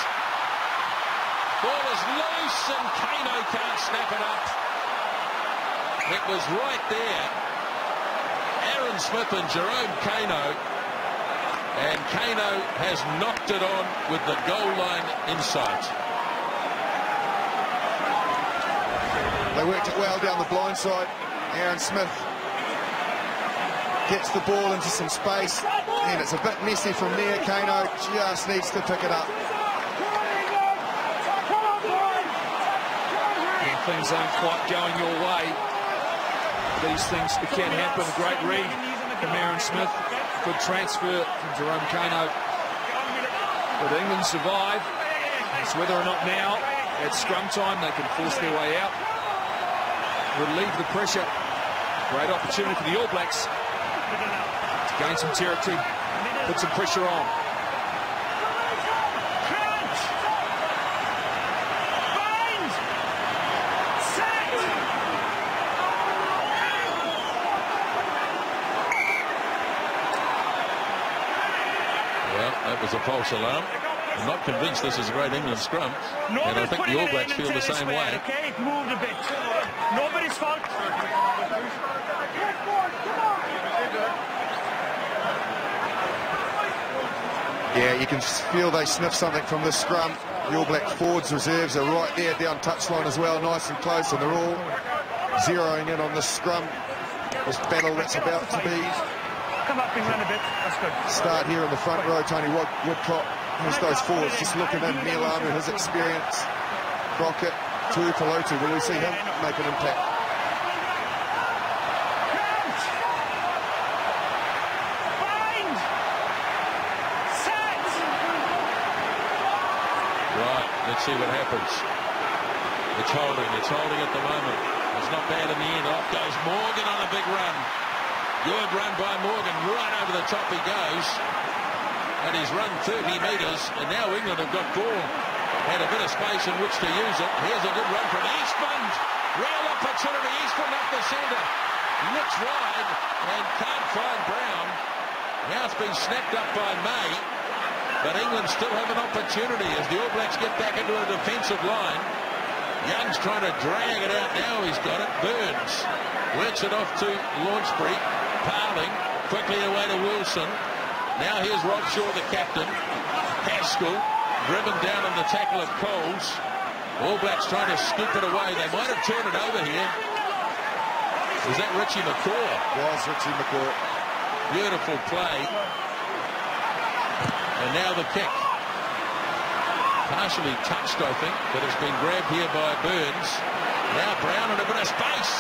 Ball is loose and Kano can't snap it up. It was right there. Aaron Smith and Jerome Kano. And Kano has knocked it on with the goal line in sight. They worked it well down the blind side. Aaron Smith gets the ball into some space, and it's a bit messy from there. Kano just needs to pick it up. When things aren't quite going your way, these things can happen. A great read from Aaron Smith. Good transfer from Jerome Kano. But England survive. It's whether or not now, at scrum time, they can force their way out. Relieve the pressure. Great opportunity for the All Blacks to gain some territory, put some pressure on. Well, that was a false alarm. I'm not convinced this is a great England scrum, and I think the All Blacks feel the same way. Okay, it moved a bit. Nobody's fault. Yeah, you can feel they sniff something from this scrum. The All Black forwards reserves are right there down touchline as well, nice and close, and they're all zeroing in on this scrum. This battle that's about to be. Come up and run a bit. That's good. Start here in the front row. Tony Woodcock has those forwards just looking in. Neil Armour, his experience. Crockett, to Pelotu. Will we see him make an impact? Right, let's see what happens. It's holding at the moment. It's not bad in the end. Off goes Morgan on a big run. Good run by Morgan, right over the top he goes. And he's run 30 metres, and now England have got ball. Had a bit of space in which to use it. Here's a good run from Eastman. Real opportunity, Eastman up the centre. Looks wide and can't find Brown. Now it's been snapped up by May. But England still have an opportunity as the All Blacks get back into a defensive line. Young's trying to drag it out now. He's got it. Burns works it off to Launchbury. Parling quickly away to Wilson. Now here's Rob Shaw, the captain. Haskell driven down on the tackle of Coles. All Blacks trying to scoop it away. They might have turned it over here. Was that Richie McCaw? Was Richie McCaw. Beautiful play. And now the kick. Partially touched, I think, but it's been grabbed here by Burns. Now Brown in a bit of space.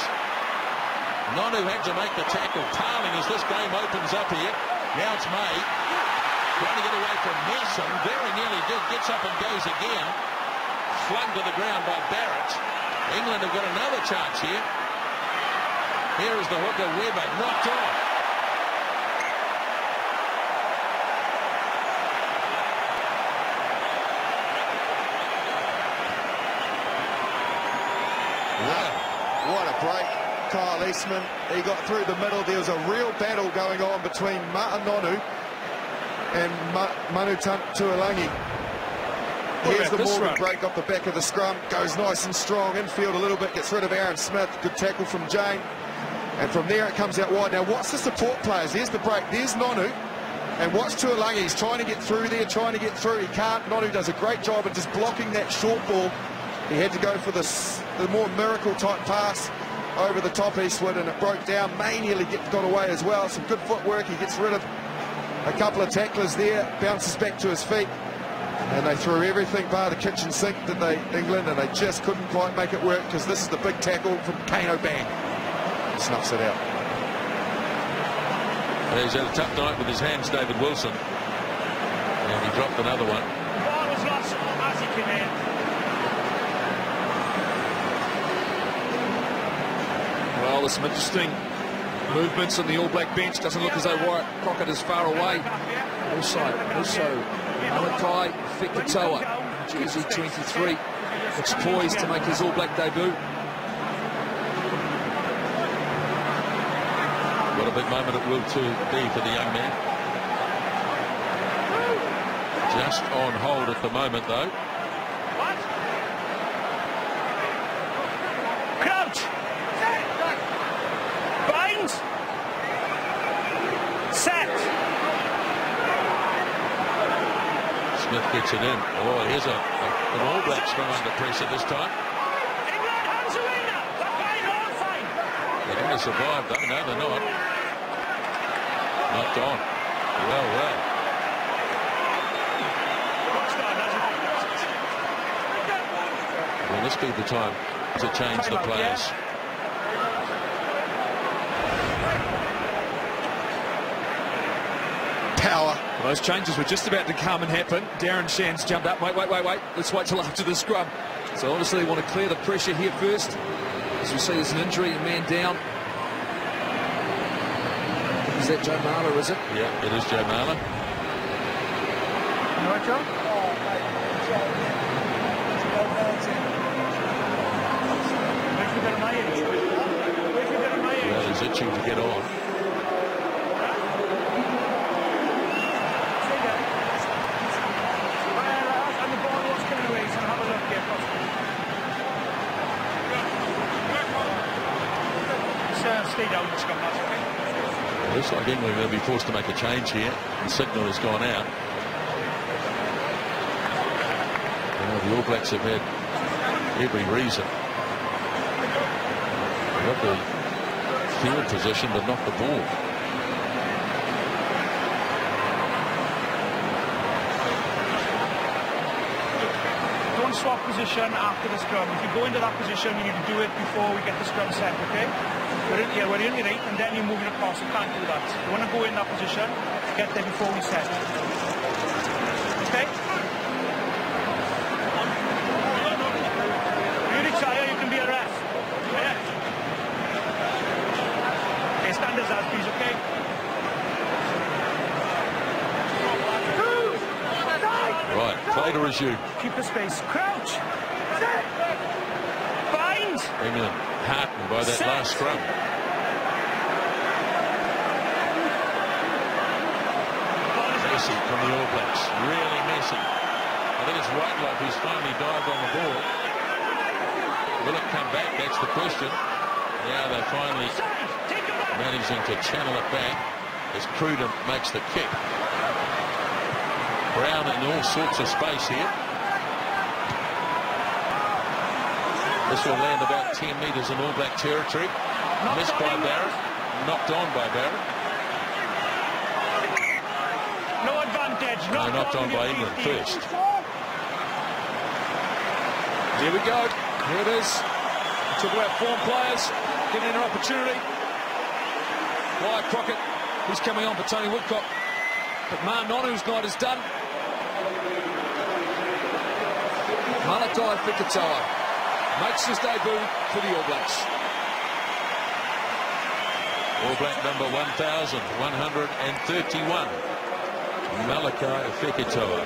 Nonu had to make the tackle. Parling as this game opens up here. Now it's May. Trying to get away from Nelson. Very nearly did. Gets up and goes again. Flung to the ground by Barrett. England have got another chance here. Here is the hooker Webber. Knocked off. What a break. Kyle Eastman, he got through the middle. There was a real battle going on between Nonu and Manu Tuolangi. Here's the Morgan break off the back of the scrum. Goes nice and strong. Infield a little bit. Gets rid of Aaron Smith. Good tackle from Jane. And from there it comes out wide. Now watch the support players. There's the break. There's Nonu. And watch Tuolangi. He's trying to get through there. Trying to get through. He can't. Nonu does a great job of just blocking that short ball. He had to go for the more miracle type pass over the top Eastwood, and it broke down. May nearly got away as well. Some good footwork. He gets rid of a couple of tacklers there, bounces back to his feet, and they threw everything bar the kitchen sink, did they, England, and they just couldn't quite make it work because this is the big tackle from Kano Bang. Snuffs it out. He's had a tough night with his hands, David Wilson, and he dropped another one. The ball was lost as he came in. Well, there's some interesting movements on the All Black bench. Doesn't look as though Wyatt Crockett is far away. Also Malachi Fekitoa, jersey 23, looks poised to make his All Black debut. What a big moment it will be for the young man. Just on hold at the moment, though. Crouch! Bind! Set! Smith gets it in. Oh, here's an All Blacks from under pressure this time. England, hands away now! They're fine, all fine! They're going to survive, though. No, they're not. Knocked on. Well. Will this be the time to change the players? Power. Those changes were just about to come and happen. Darren Shan's jumped up. Wait. Let's wait till after the scrum. So obviously they want to clear the pressure here first. As we see, there's an injury, a man down. Is that Joe Marler, is it? Yeah, it is Joe Marler. You know what, Joe? Well, he's itching to get on. And the ball was coming away, so have a look here. Stay down, the scrum, that's okay. Looks like England are going to be forced to make a change here. The signal has gone out. The All Blacks have had every reason. They've got the field position but not the ball. Don't swap position after the scrum. If you go into that position, you need to do it before we get the scrum set, okay? We're in the right, and then you're moving across. You can't do that. You want to go in that position, get there before we set. Okay? You retire, you can be a ref. Yeah. Okay, stand as that, please, okay? Right, play to resume. Keep the space. Crouch. Bind. England heartened by that last scrum. Messy from the All Blacks. Really messy. I think it's Whitelock who's finally dived on the ball. Will it come back? That's the question. Now they're finally managing to channel it back as Cruden makes the kick. Brown in all sorts of space here. This will land about 10 metres in All Black territory. Missed by Barrett. Knocked on by Barrett. No advantage. Knocked on by England first. Here we go. Here it is. Talk about form players getting an opportunity. Wyatt Crockett, he's coming on for Tony Woodcock. But Nonu's night is done. Malakai Fikitoa makes his debut for the All Blacks. All Black number 1,131. Malakai Fikitoa.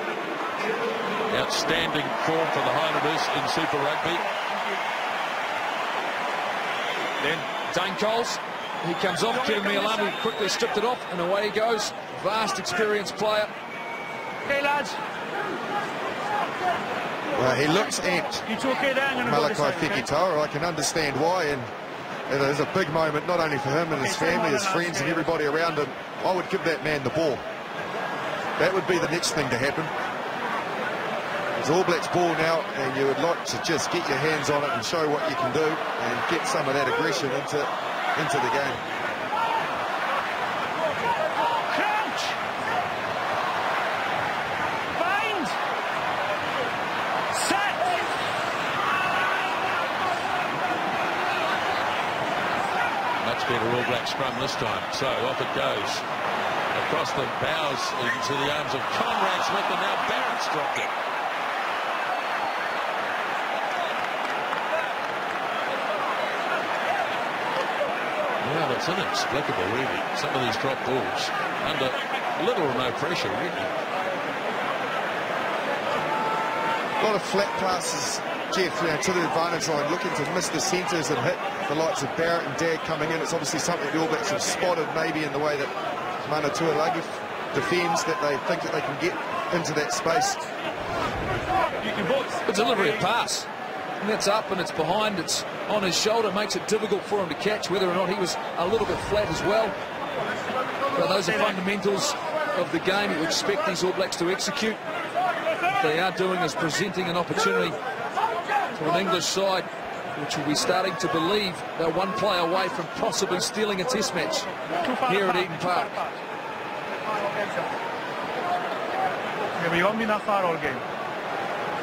Outstanding form for the Highlanders in Super Rugby. Then Dane Coles, he comes off. Kevin Mialamu quickly stripped it off, and away he goes. Vast experienced player. Okay, lads. Well, he looks amped. Malakai Fikitoa. I can understand why, and it is a big moment not only for him and his family, his friends and everybody around him. I would give that man the ball. That would be the next thing to happen. It's All Blacks ball now, and you would like to just get your hands on it and show what you can do and get some of that aggression into the game. Crouch! Bind! Set! Much better All Black scrum this time. So off it goes. Across the bows into the arms of Conrad Smith, and now Barrett's dropped it. Well, it's inexplicable, really. Some of these drop balls under little or no pressure, really. A lot of flat passes, Jeff, to the advantage line, looking to miss the centres and hit the likes of Barrett and Dagg coming in. It's obviously something the All Blacks have spotted, maybe in the way that Mana Tuilagi defends, that they think that they can get into that space. The delivery of pass. And that's up and it's behind, it's on his shoulder, makes it difficult for him to catch, whether or not he was a little bit flat as well. But those are fundamentals of the game you expect these All Blacks to execute. What they are doing is presenting an opportunity to an English side which will be starting to believe they're one play away from possibly stealing a test match here at Eden Park. Yeah, we won't be that far all game.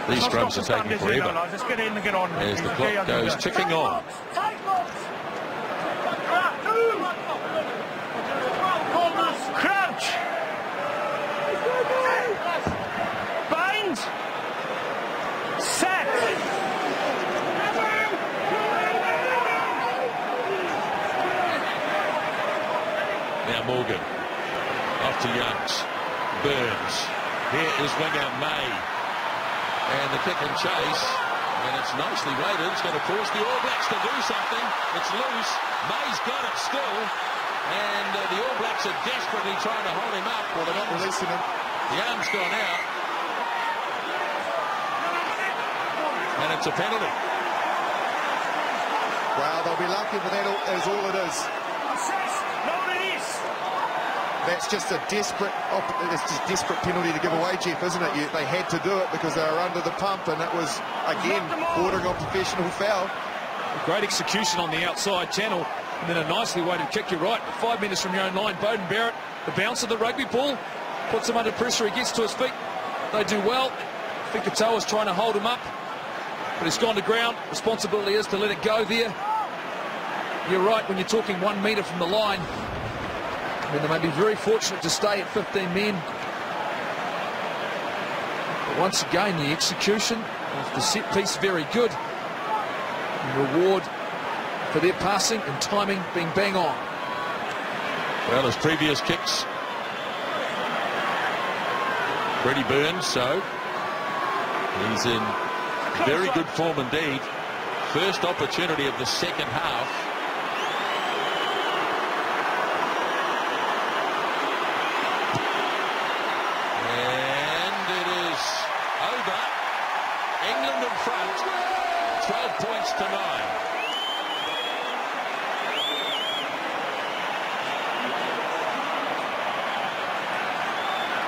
These scrums are taking forever just get in and get on. as the clock goes ticking on. Crouch! Bind! Set! Now Morgan off to Youngs. Burns. Here is winger May. And the kick and chase, and it's nicely weighted. It's going to force the All Blacks to do something. It's loose. May's got it still, and the All Blacks are desperately trying to hold him up. Well, they're not releasing him. The arm's gone out, and it's a penalty. Wow, they'll be lucky, but that is all it is. No release! That's just a desperate penalty to give away, Jeff, isn't it? They had to do it because they were under the pump, and it was, again, bordering on professional foul. A great execution on the outside channel, and then a nicely weighted kick. You're right, 5 metres from your own line. Beauden Barrett, the bounce of the rugby ball, puts him under pressure. He gets to his feet. They do well. Fikitoa's trying to hold him up. but it's gone to ground. Responsibility is to let it go there. You're right, when you're talking 1 metre from the line, I mean, they may be very fortunate to stay at 15 men. But once again, the execution of the set piece very good. And reward for their passing and timing being bang on. Well, his previous kicks, Freddie Burns, so he's in very good form indeed. First opportunity of the second half. And it is over. England in front, 12 points to 9.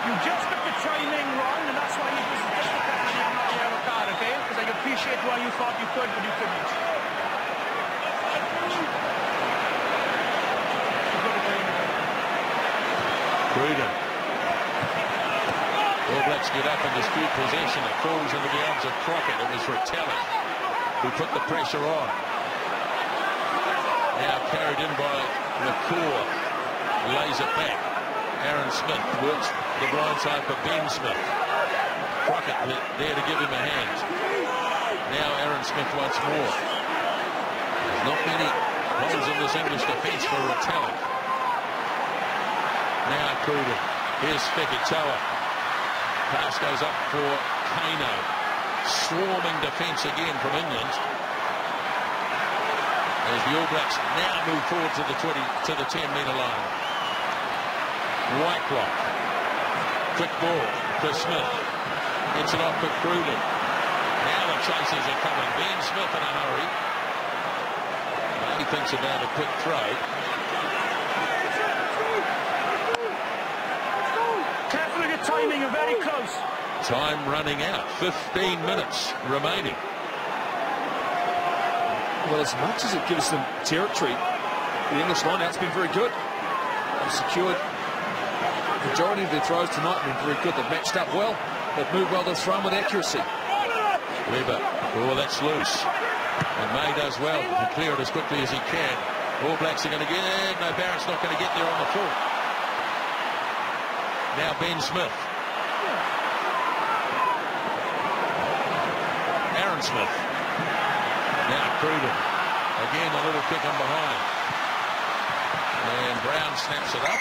You just got the timing wrong, and that's why you just the penalty on that yellow card, okay? Because I appreciate why you thought you could, but you couldn't. Cruden. All Blacks get up and dispute possession. It falls into the arms of Crockett. It was Retallick who put the pressure on. Now carried in by McCaw. Lays it back. Aaron Smith works the blind side for Ben Smith. Crockett there to give him a hand. Now Aaron Smith once more. There's not many holes in this English defence for Retallick. Now Cruden. Here's Fekitoa. Pass goes up for Kano. Swarming defence again from England. As the All Blacks now move forward to the 10-metre line. Whitelock. Quick ball for Smith. Gets it off for Cruden. Now the chasers are coming. Ben Smith in a hurry. He thinks about a quick throw. Careful with your timing, you're very close. Time running out. 15 minutes remaining. Well, as much as it gives them territory, the English line-out's been very good. They've secured the majority of their throws tonight. Have been very good. They've matched up well. They've moved well. They've thrown with accuracy. Weber. Oh, that's loose. And May does well to clear it as quickly as he can. All Blacks are going to get it. No, Barrett's not going to get there on the full. Now Ben Smith. Aaron Smith. Now Cruden. Again, a little kick on behind. And Brown snaps it up.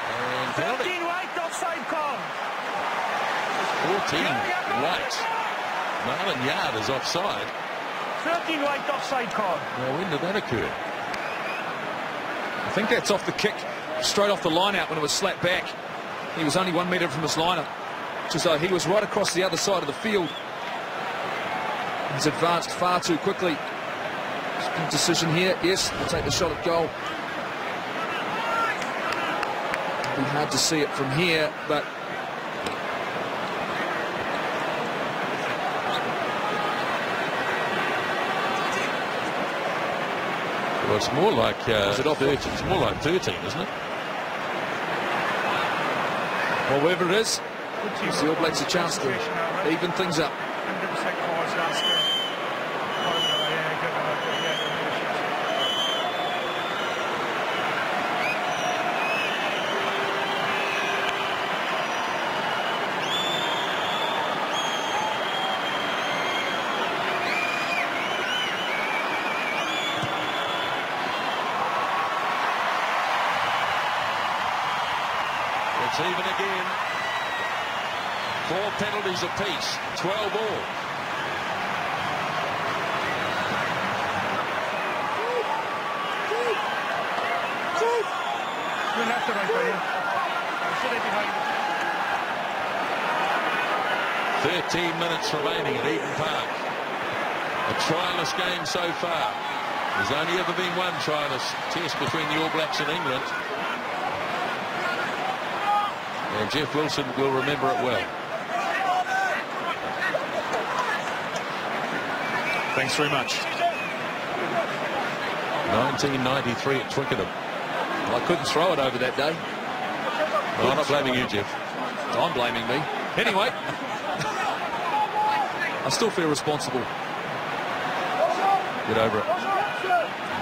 And penalty. 13 white, offside call. 14 white. Marlon Yard is offside. 13 white, offside call. Now, when did that occur? I think that's off the kick, straight off the line-out when it was slapped back. He was only 1 metre from his liner. So he was right across the other side of the field. He's advanced far too quickly. Good decision here. Yes, we'll take the shot at goal. It'll be hard to see it from here, but well, it's more like is it off 13. It's more like 13, isn't it? Well, wherever it is, gives the All Blacks a chance to even things up. 100% calls last game. It's even again. 4 penalties apiece, 12 all. You're left to right, buddy. Should I be behind? 13 minutes remaining at Eden Park. A trialless game so far. There's only ever been one trialless test between the All Blacks and England. And Jeff Wilson will remember it well. Thanks very much. 1993 at Twickenham. Well, I couldn't throw it over that day. Well, I'm not blaming you, Jeff. I'm blaming me. Anyway. I still feel responsible. Get over it.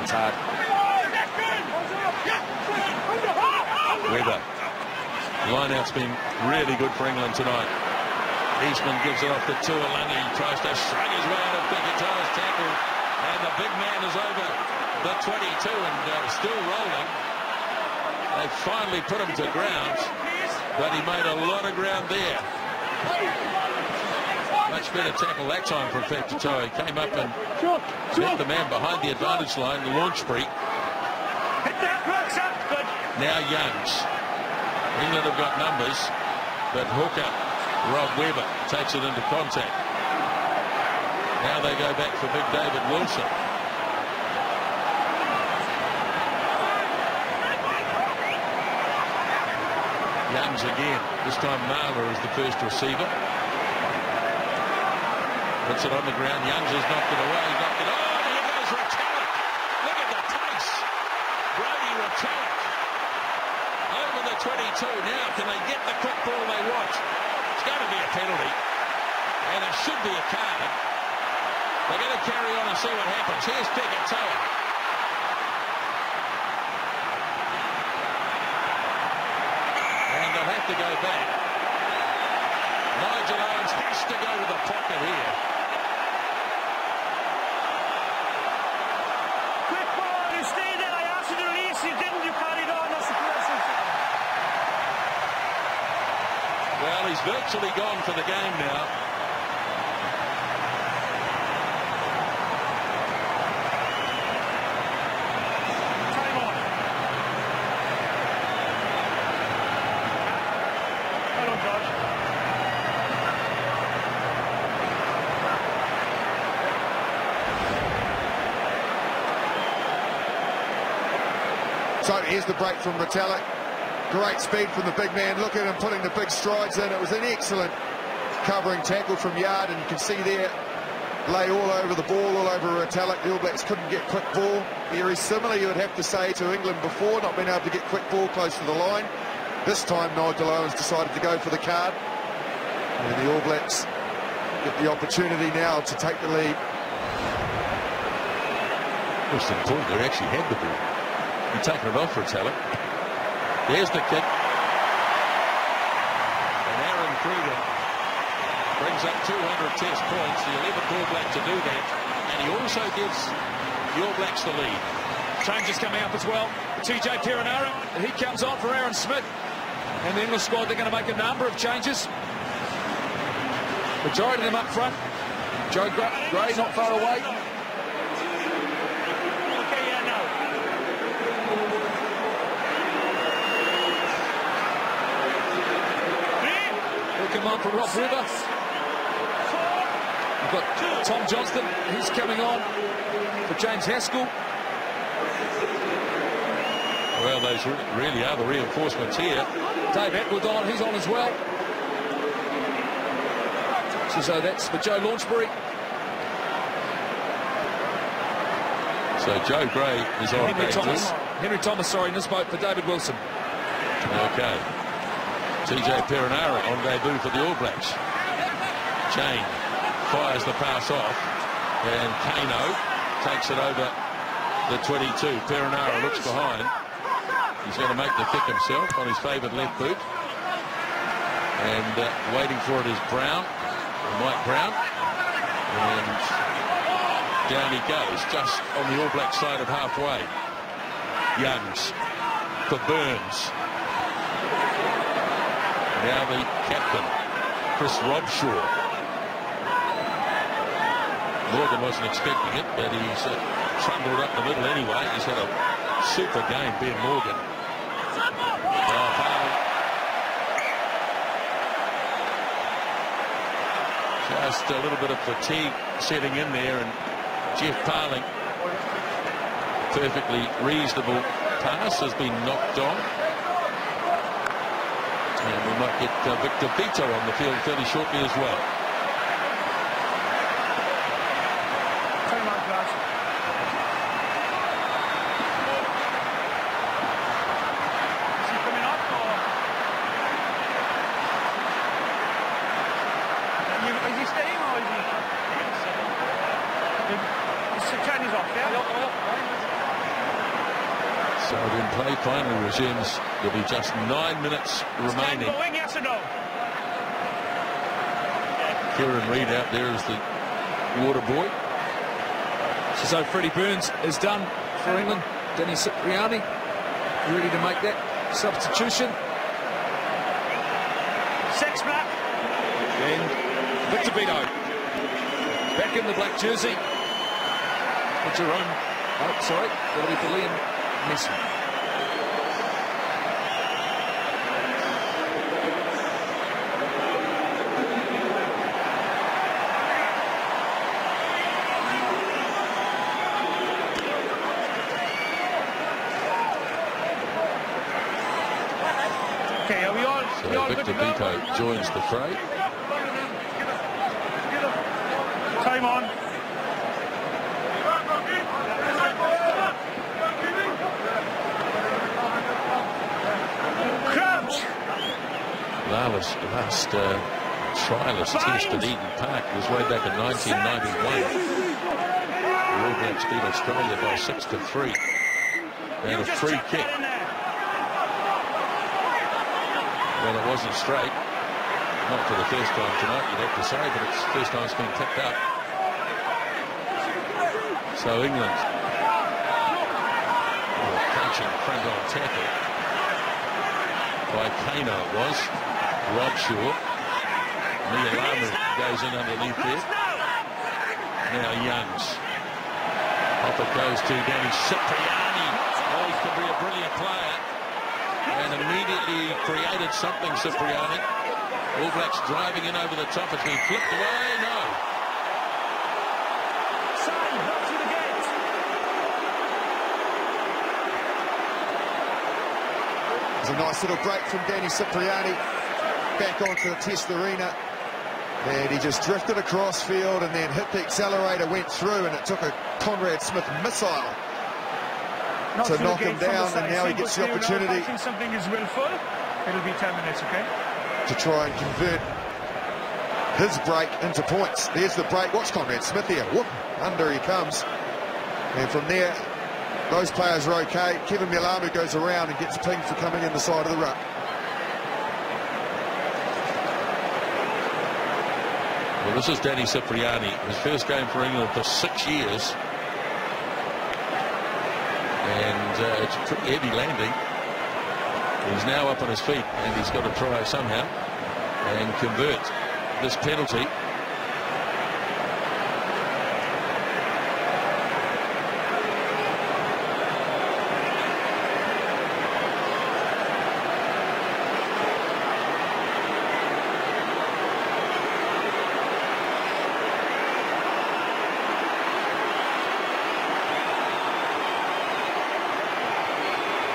It's hard. Weber. Line-out's been really good for England tonight. Eastman gives it off to Tuolungi. He tries to shrug his way out of Pikatoa's tackle. And the big man is over the 22 and still rolling. They finally put him to ground, but he made a lot of ground there. Much better tackle that time from Pikatoa. He came up and met the man behind the advantage line, Launchbury. Now Youngs. England have got numbers, but hooker Rob Weber takes it into contact. Now they go back for big David Wilson. Youngs again. This time Marler is the first receiver. Puts it on the ground. Youngs has knocked it away. Knocked it. Oh, here goes Retallick. Look at the pace. Brody Retallick. Over the 22. Now can they get the quick ball they want? It's going to be a penalty. And it should be a card. They're going to carry on and see what happens. Here's Pikatoa. And they'll have to go back. Nigel Owens has to go to the pocket here. Quick ball, you stay there. I asked you to release, you didn't, you carried on. That's the question. Well, he's virtually gone for the game now. So here's the break from Retallick. Great speed from the big man. Look at him putting the big strides in. It was an excellent covering tackle from Yard, and you can see there, lay all over the ball, all over Retallick. The All Blacks couldn't get quick ball. Very similar, you would have to say, to England before, not being able to get quick ball close to the line. This time Nigel Owens decided to go for the card. And the All Blacks get the opportunity now to take the lead. Most important, they actually had the ball. He's taken it off for Retallick. There's the kick. And Aaron Cruden brings up 200 test points, the 11th All Black to do that. And he also gives the All Blacks the lead. Changes coming up as well. TJ Perenara, he comes on for Aaron Smith. And the English squad, they're going to make a number of changes. Majority of them up front. Joe Gray not far away. Come on for Rob Weber. We've got Tom Johnston, he's coming on for James Haskell. Well, those really are the reinforcements here. Dave Atwood on, he's on as well. So that's for Joe Launchbury. So Joe Gray is on. Henry Thomas, sorry, in this boat for David Wilson. Okay. TJ Perenara on debut for the All Blacks. Chain fires the pass off, and Kano takes it over the 22. Perenara looks behind. He's going to make the kick himself on his favoured left boot. And waiting for it is Brown, Mike Brown. And down he goes, just on the All Black side of halfway. Youngs for Burns. Now the captain, Chris Robshaw. Morgan wasn't expecting it, but he's trundled up the middle anyway. He's had a super game, Ben Morgan. Just a little bit of fatigue setting in there, and Jeff Parling, perfectly reasonable pass, has been knocked on. And we might get Victor Vito on the field fairly shortly as well. Time out, guys. Is he coming up, or is he staying, or is he? So when play finally resumes, there'll be just 9 minutes remaining. Yes or no? Kieran Reid out there as the water boy. So Freddie Burns is done for England. Danny Cipriani ready to make that substitution. Six black. And Victor Vito back in the black jersey. For Jerome. Oh, sorry, that'll be for Liam Mason. Okay, are we all Victor Vito joins the fray. Time on. Crouch. Last trialist test at Eden Park was way back in 1991. The All Blacks beat Australia by 6-3. And a free kick. Well, it wasn't straight. Not for the first time tonight, you'd have to say, but it's the first time it's been picked up. So England, punching front-on tackle by Kano it was. Robshaw. Nialamu goes in underneath there. Now Youngs. Off it goes to Danny Cipriani. Oh, he could be a brilliant player. And immediately created something, Cipriani. All Blacks driving in over the top. It's been flipped away. No. There's a nice little break from Danny Cipriani. Back onto the test arena. And he just drifted across field and then hit the accelerator, went through, and it took a Conrad Smith missile to knock him down, and now he gets the opportunity. I think something is willful. It'll be 10 minutes, okay? To try and convert his break into points. There's the break. Watch Conrad Smith here. Whoop, under he comes. And from there, those players are okay. Kevin Milamu goes around and gets pinged for coming in the side of the ruck. Well, this is Danny Cipriani. His first game for England for 6 years. And it's a pretty heavy landing. He's now up on his feet, and he's got to try somehow and convert this penalty.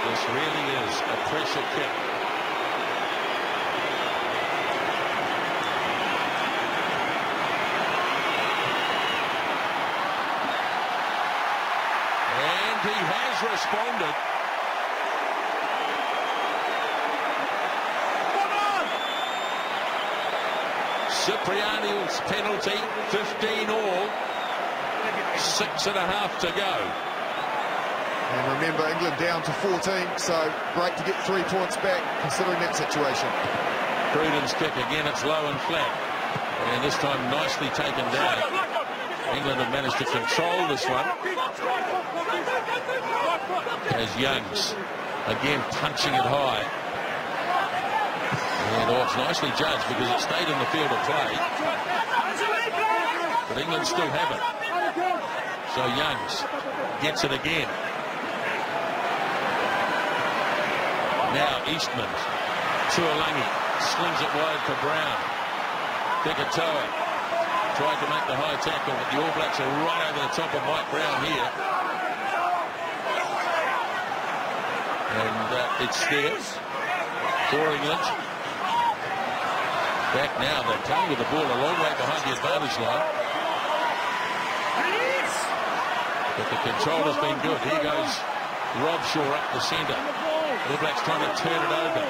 This really is a pressure kick. And he has responded. Cipriani's penalty, 15 all, 6.5 to go. And remember, England down to 14, so great to get 3 points back, considering that situation. Cruden's kick again, it's low and flat. And this time nicely taken down. England have managed to control this one. As Youngs, again punching it high. And it's nicely judged because it stayed in the field of play. But England still have it. So Youngs gets it again. Now Eastman, Tuolangi slings it wide for Brown. Kikatoa tried to make the high tackle, but the All Blacks are right over the top of Mike Brown here. And it's there for England. Back now, they're playing with the ball a long way behind the advantage line. But the control has been good. Here goes Robshaw up the centre. All Blacks trying to turn it over.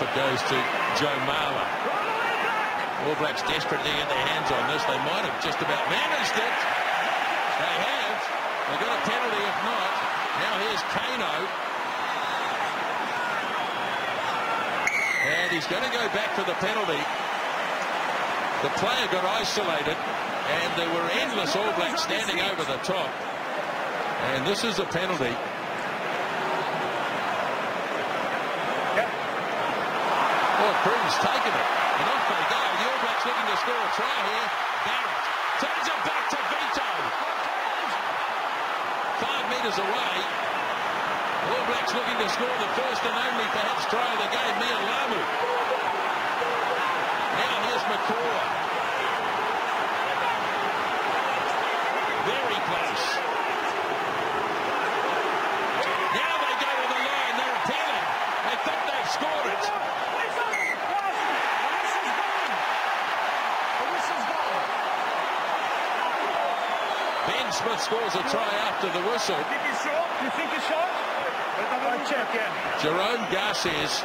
it goes to Joe Marler. All Blacks desperately get their hands on this. They might have just about managed it. They have. They got a penalty if not. Now here's Kano. And he's going to go back for the penalty. The player got isolated, and there were endless All Blacks standing over the top. And this is a penalty. Oh, Crew's taken it. And off they go. The All Blacks looking to score a try here. Barrett turns it back to Vito. 5 metres away. All Blacks looking to score the first and only perhaps try of the game, Mia Lamu. Now here's Makora. Very close. Now they go to the line. They're appealing. They think they've scored it. Ben Smith scores a try after the whistle. You think he's shot? I'll check, yeah. Jerome Garces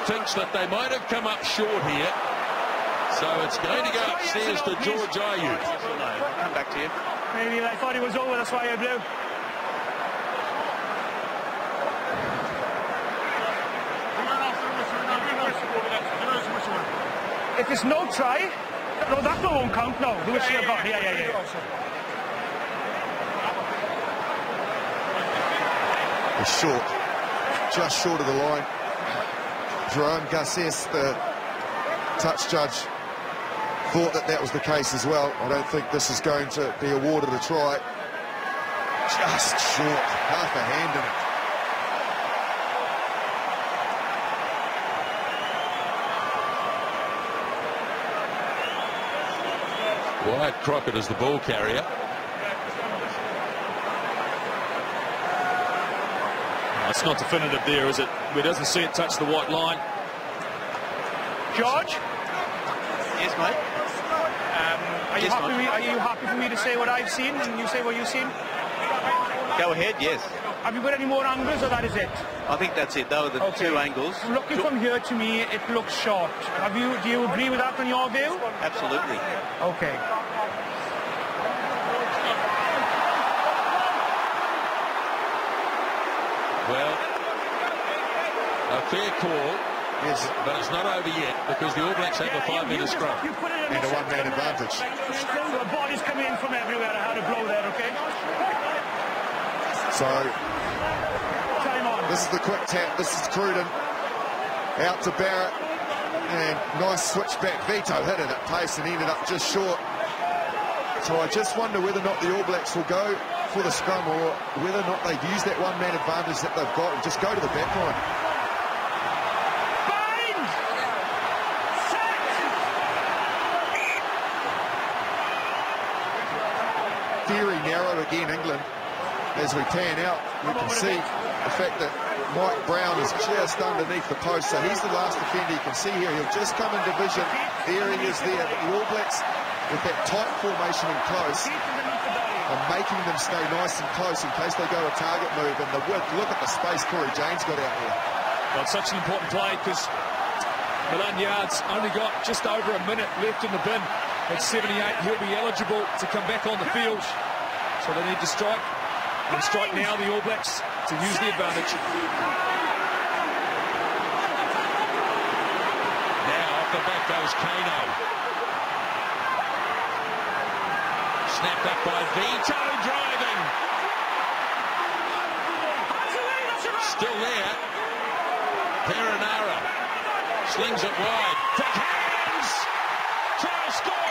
thinks that they might have come up short here. So it's going to go upstairs to George Ayew. Come back to you. Maybe I thought he was over, that's why I blew. If there's no try, no, that won't count, no. The whistle have got, yeah. It's short, just short of the line. Jerome Garces, the touch judge, thought that was the case as well. I don't think this is going to be awarded a try. Just short, half a hand in it. Wyatt Crockett is the ball carrier. It's not definitive there, is it? We doesn't see it touch the white line. George? Yes, mate. Are you happy for me to say what I've seen and you say what you've seen? Go ahead, yes. Have you got any more angles or that is it? I think that's it. They were the two angles. Looking from here to me, it looks short. Do you agree with that in your view? Absolutely. Okay. Well, a fair call, yes, but it's not over yet because the All Blacks have a 5-metre scrum and a one-man advantage. The bodies coming in from everywhere. I had a blow there, okay? So, this is the quick tap. This is Cruden out to Barrett, and nice switchback. Vito hit it at pace and ended up just short. So I just wonder whether or not the All Blacks will go for the scrum or whether or not they use that one-man advantage that they've got and just go to the back line. Bind! Set! Very narrow again, England. As we pan out, you can see the fact that Mike Brown is just underneath the post, so he's the last defender you can see here. He'll just come in division. There he is there. But the All Blacks, with that tight formation in close, are making them stay nice and close in case they go a target move. And the width, look at the space Corey Jane's got out there. Well, it's such an important play because Milan Yard's only got just over a minute left in the bin. At 78, he'll be eligible to come back on the field. So they need to strike. And strike now, the All Blacks, to use the advantage. Now off the back goes Kano. Snapped up by Vito, driving. Still there. Perenara slings it wide. Take hands. Try scored.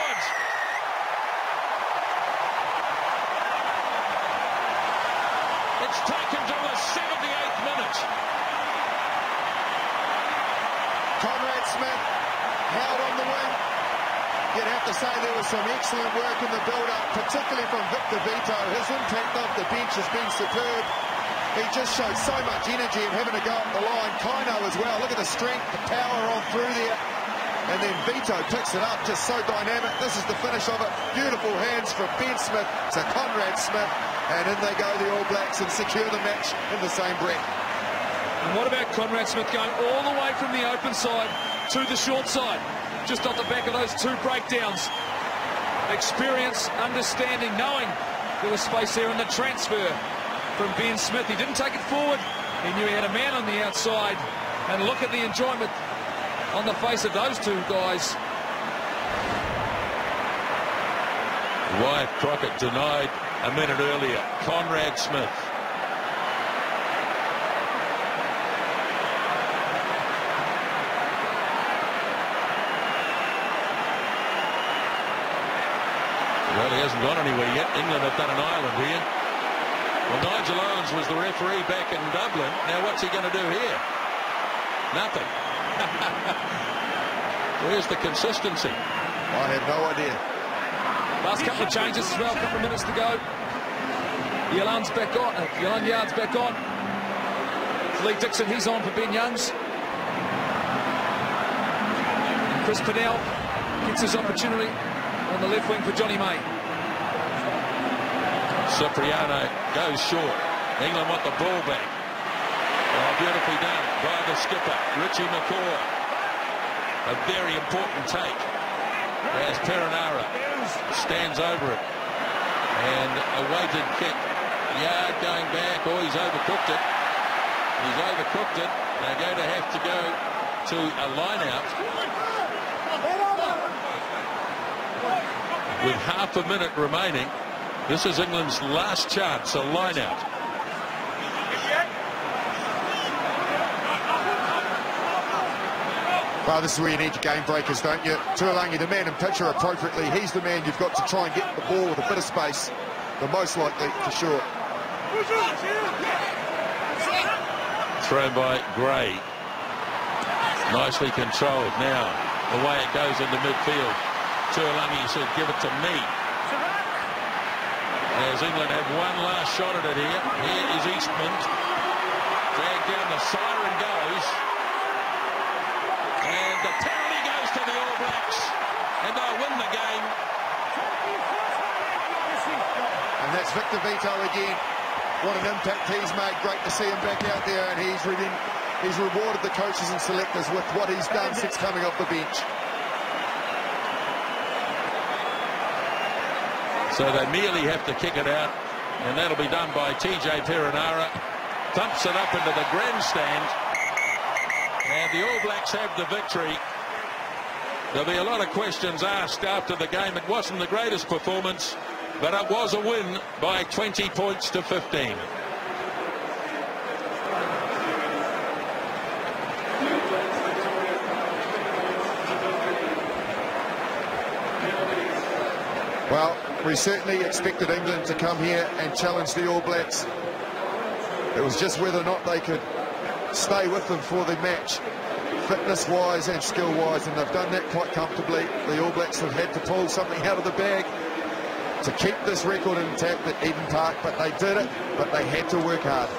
It's taken to the 78th minute. Conrad Smith held on the wing. You'd have to say there was some excellent work in the build-up, particularly from Victor Vito. His impact off the bench has been superb. He just showed so much energy and having to go up the line. Kino as well. Look at the strength, the power on through there. And then Vito picks it up, just so dynamic. This is the finish of it. Beautiful hands from Ben Smith to Conrad Smith. And in they go, the All Blacks, and secure the match in the same breath. And what about Conrad Smith going all the way from the open side to the short side, just off the back of those two breakdowns? Experience, understanding, knowing there was space there in the transfer from Ben Smith. He didn't take it forward. He knew he had a man on the outside. And look at the enjoyment on the face of those two guys. Wyatt Crockett denied a minute earlier. Conrad Smith. Well, he hasn't gone anywhere yet. England have done an island here. Well, Nigel Owens was the referee back in Dublin. Now what's he going to do here? Nothing. Where's the consistency? I have no idea. Last couple of changes as well, a couple of minutes to go. Yalon's back on. Yalon Yard's back on. Lee Dixon, he's on for Ben Youngs. And Chris Pennell gets his opportunity on the left wing for Johnny May. Cipriano goes short. England want the ball back. Oh, beautifully done by the skipper, Richie McCaw. A very important take as Perinara stands over it. And a weighted kick. Yard going back. Oh, he's overcooked it. He's overcooked it. They're going to have to go to a line out. With half a minute remaining, this is England's last chance, a line out. Well, this is where you need your game breakers, don't you? Tuilagi, the man in picture appropriately. He's the man you've got to try and get the ball with a bit of space. The most likely, for sure. Thrown by Gray. Nicely controlled. Now, away it goes into midfield. Tuilagi said, give it to me. As England have one last shot at it here. Here is Eastman. Dragged down, the siren goes. And the penalty goes to the All Blacks. And they'll win the game. And that's Victor Vito again. What an impact he's made. Great to see him back out there. And he's rewarded the coaches and selectors with what he's done since coming off the bench. So they merely have to kick it out, and that'll be done by TJ Perinara. Thumps it up into the grandstand, and the All Blacks have the victory. There'll be a lot of questions asked after the game. It wasn't the greatest performance, but it was a win by 20 points to 15. Well, we certainly expected England to come here and challenge the All Blacks. It was just whether or not they could stay with them for the match, fitness-wise and skill-wise, and they've done that quite comfortably. The All Blacks have had to pull something out of the bag to keep this record intact at Eden Park, but they did it, but they had to work hard.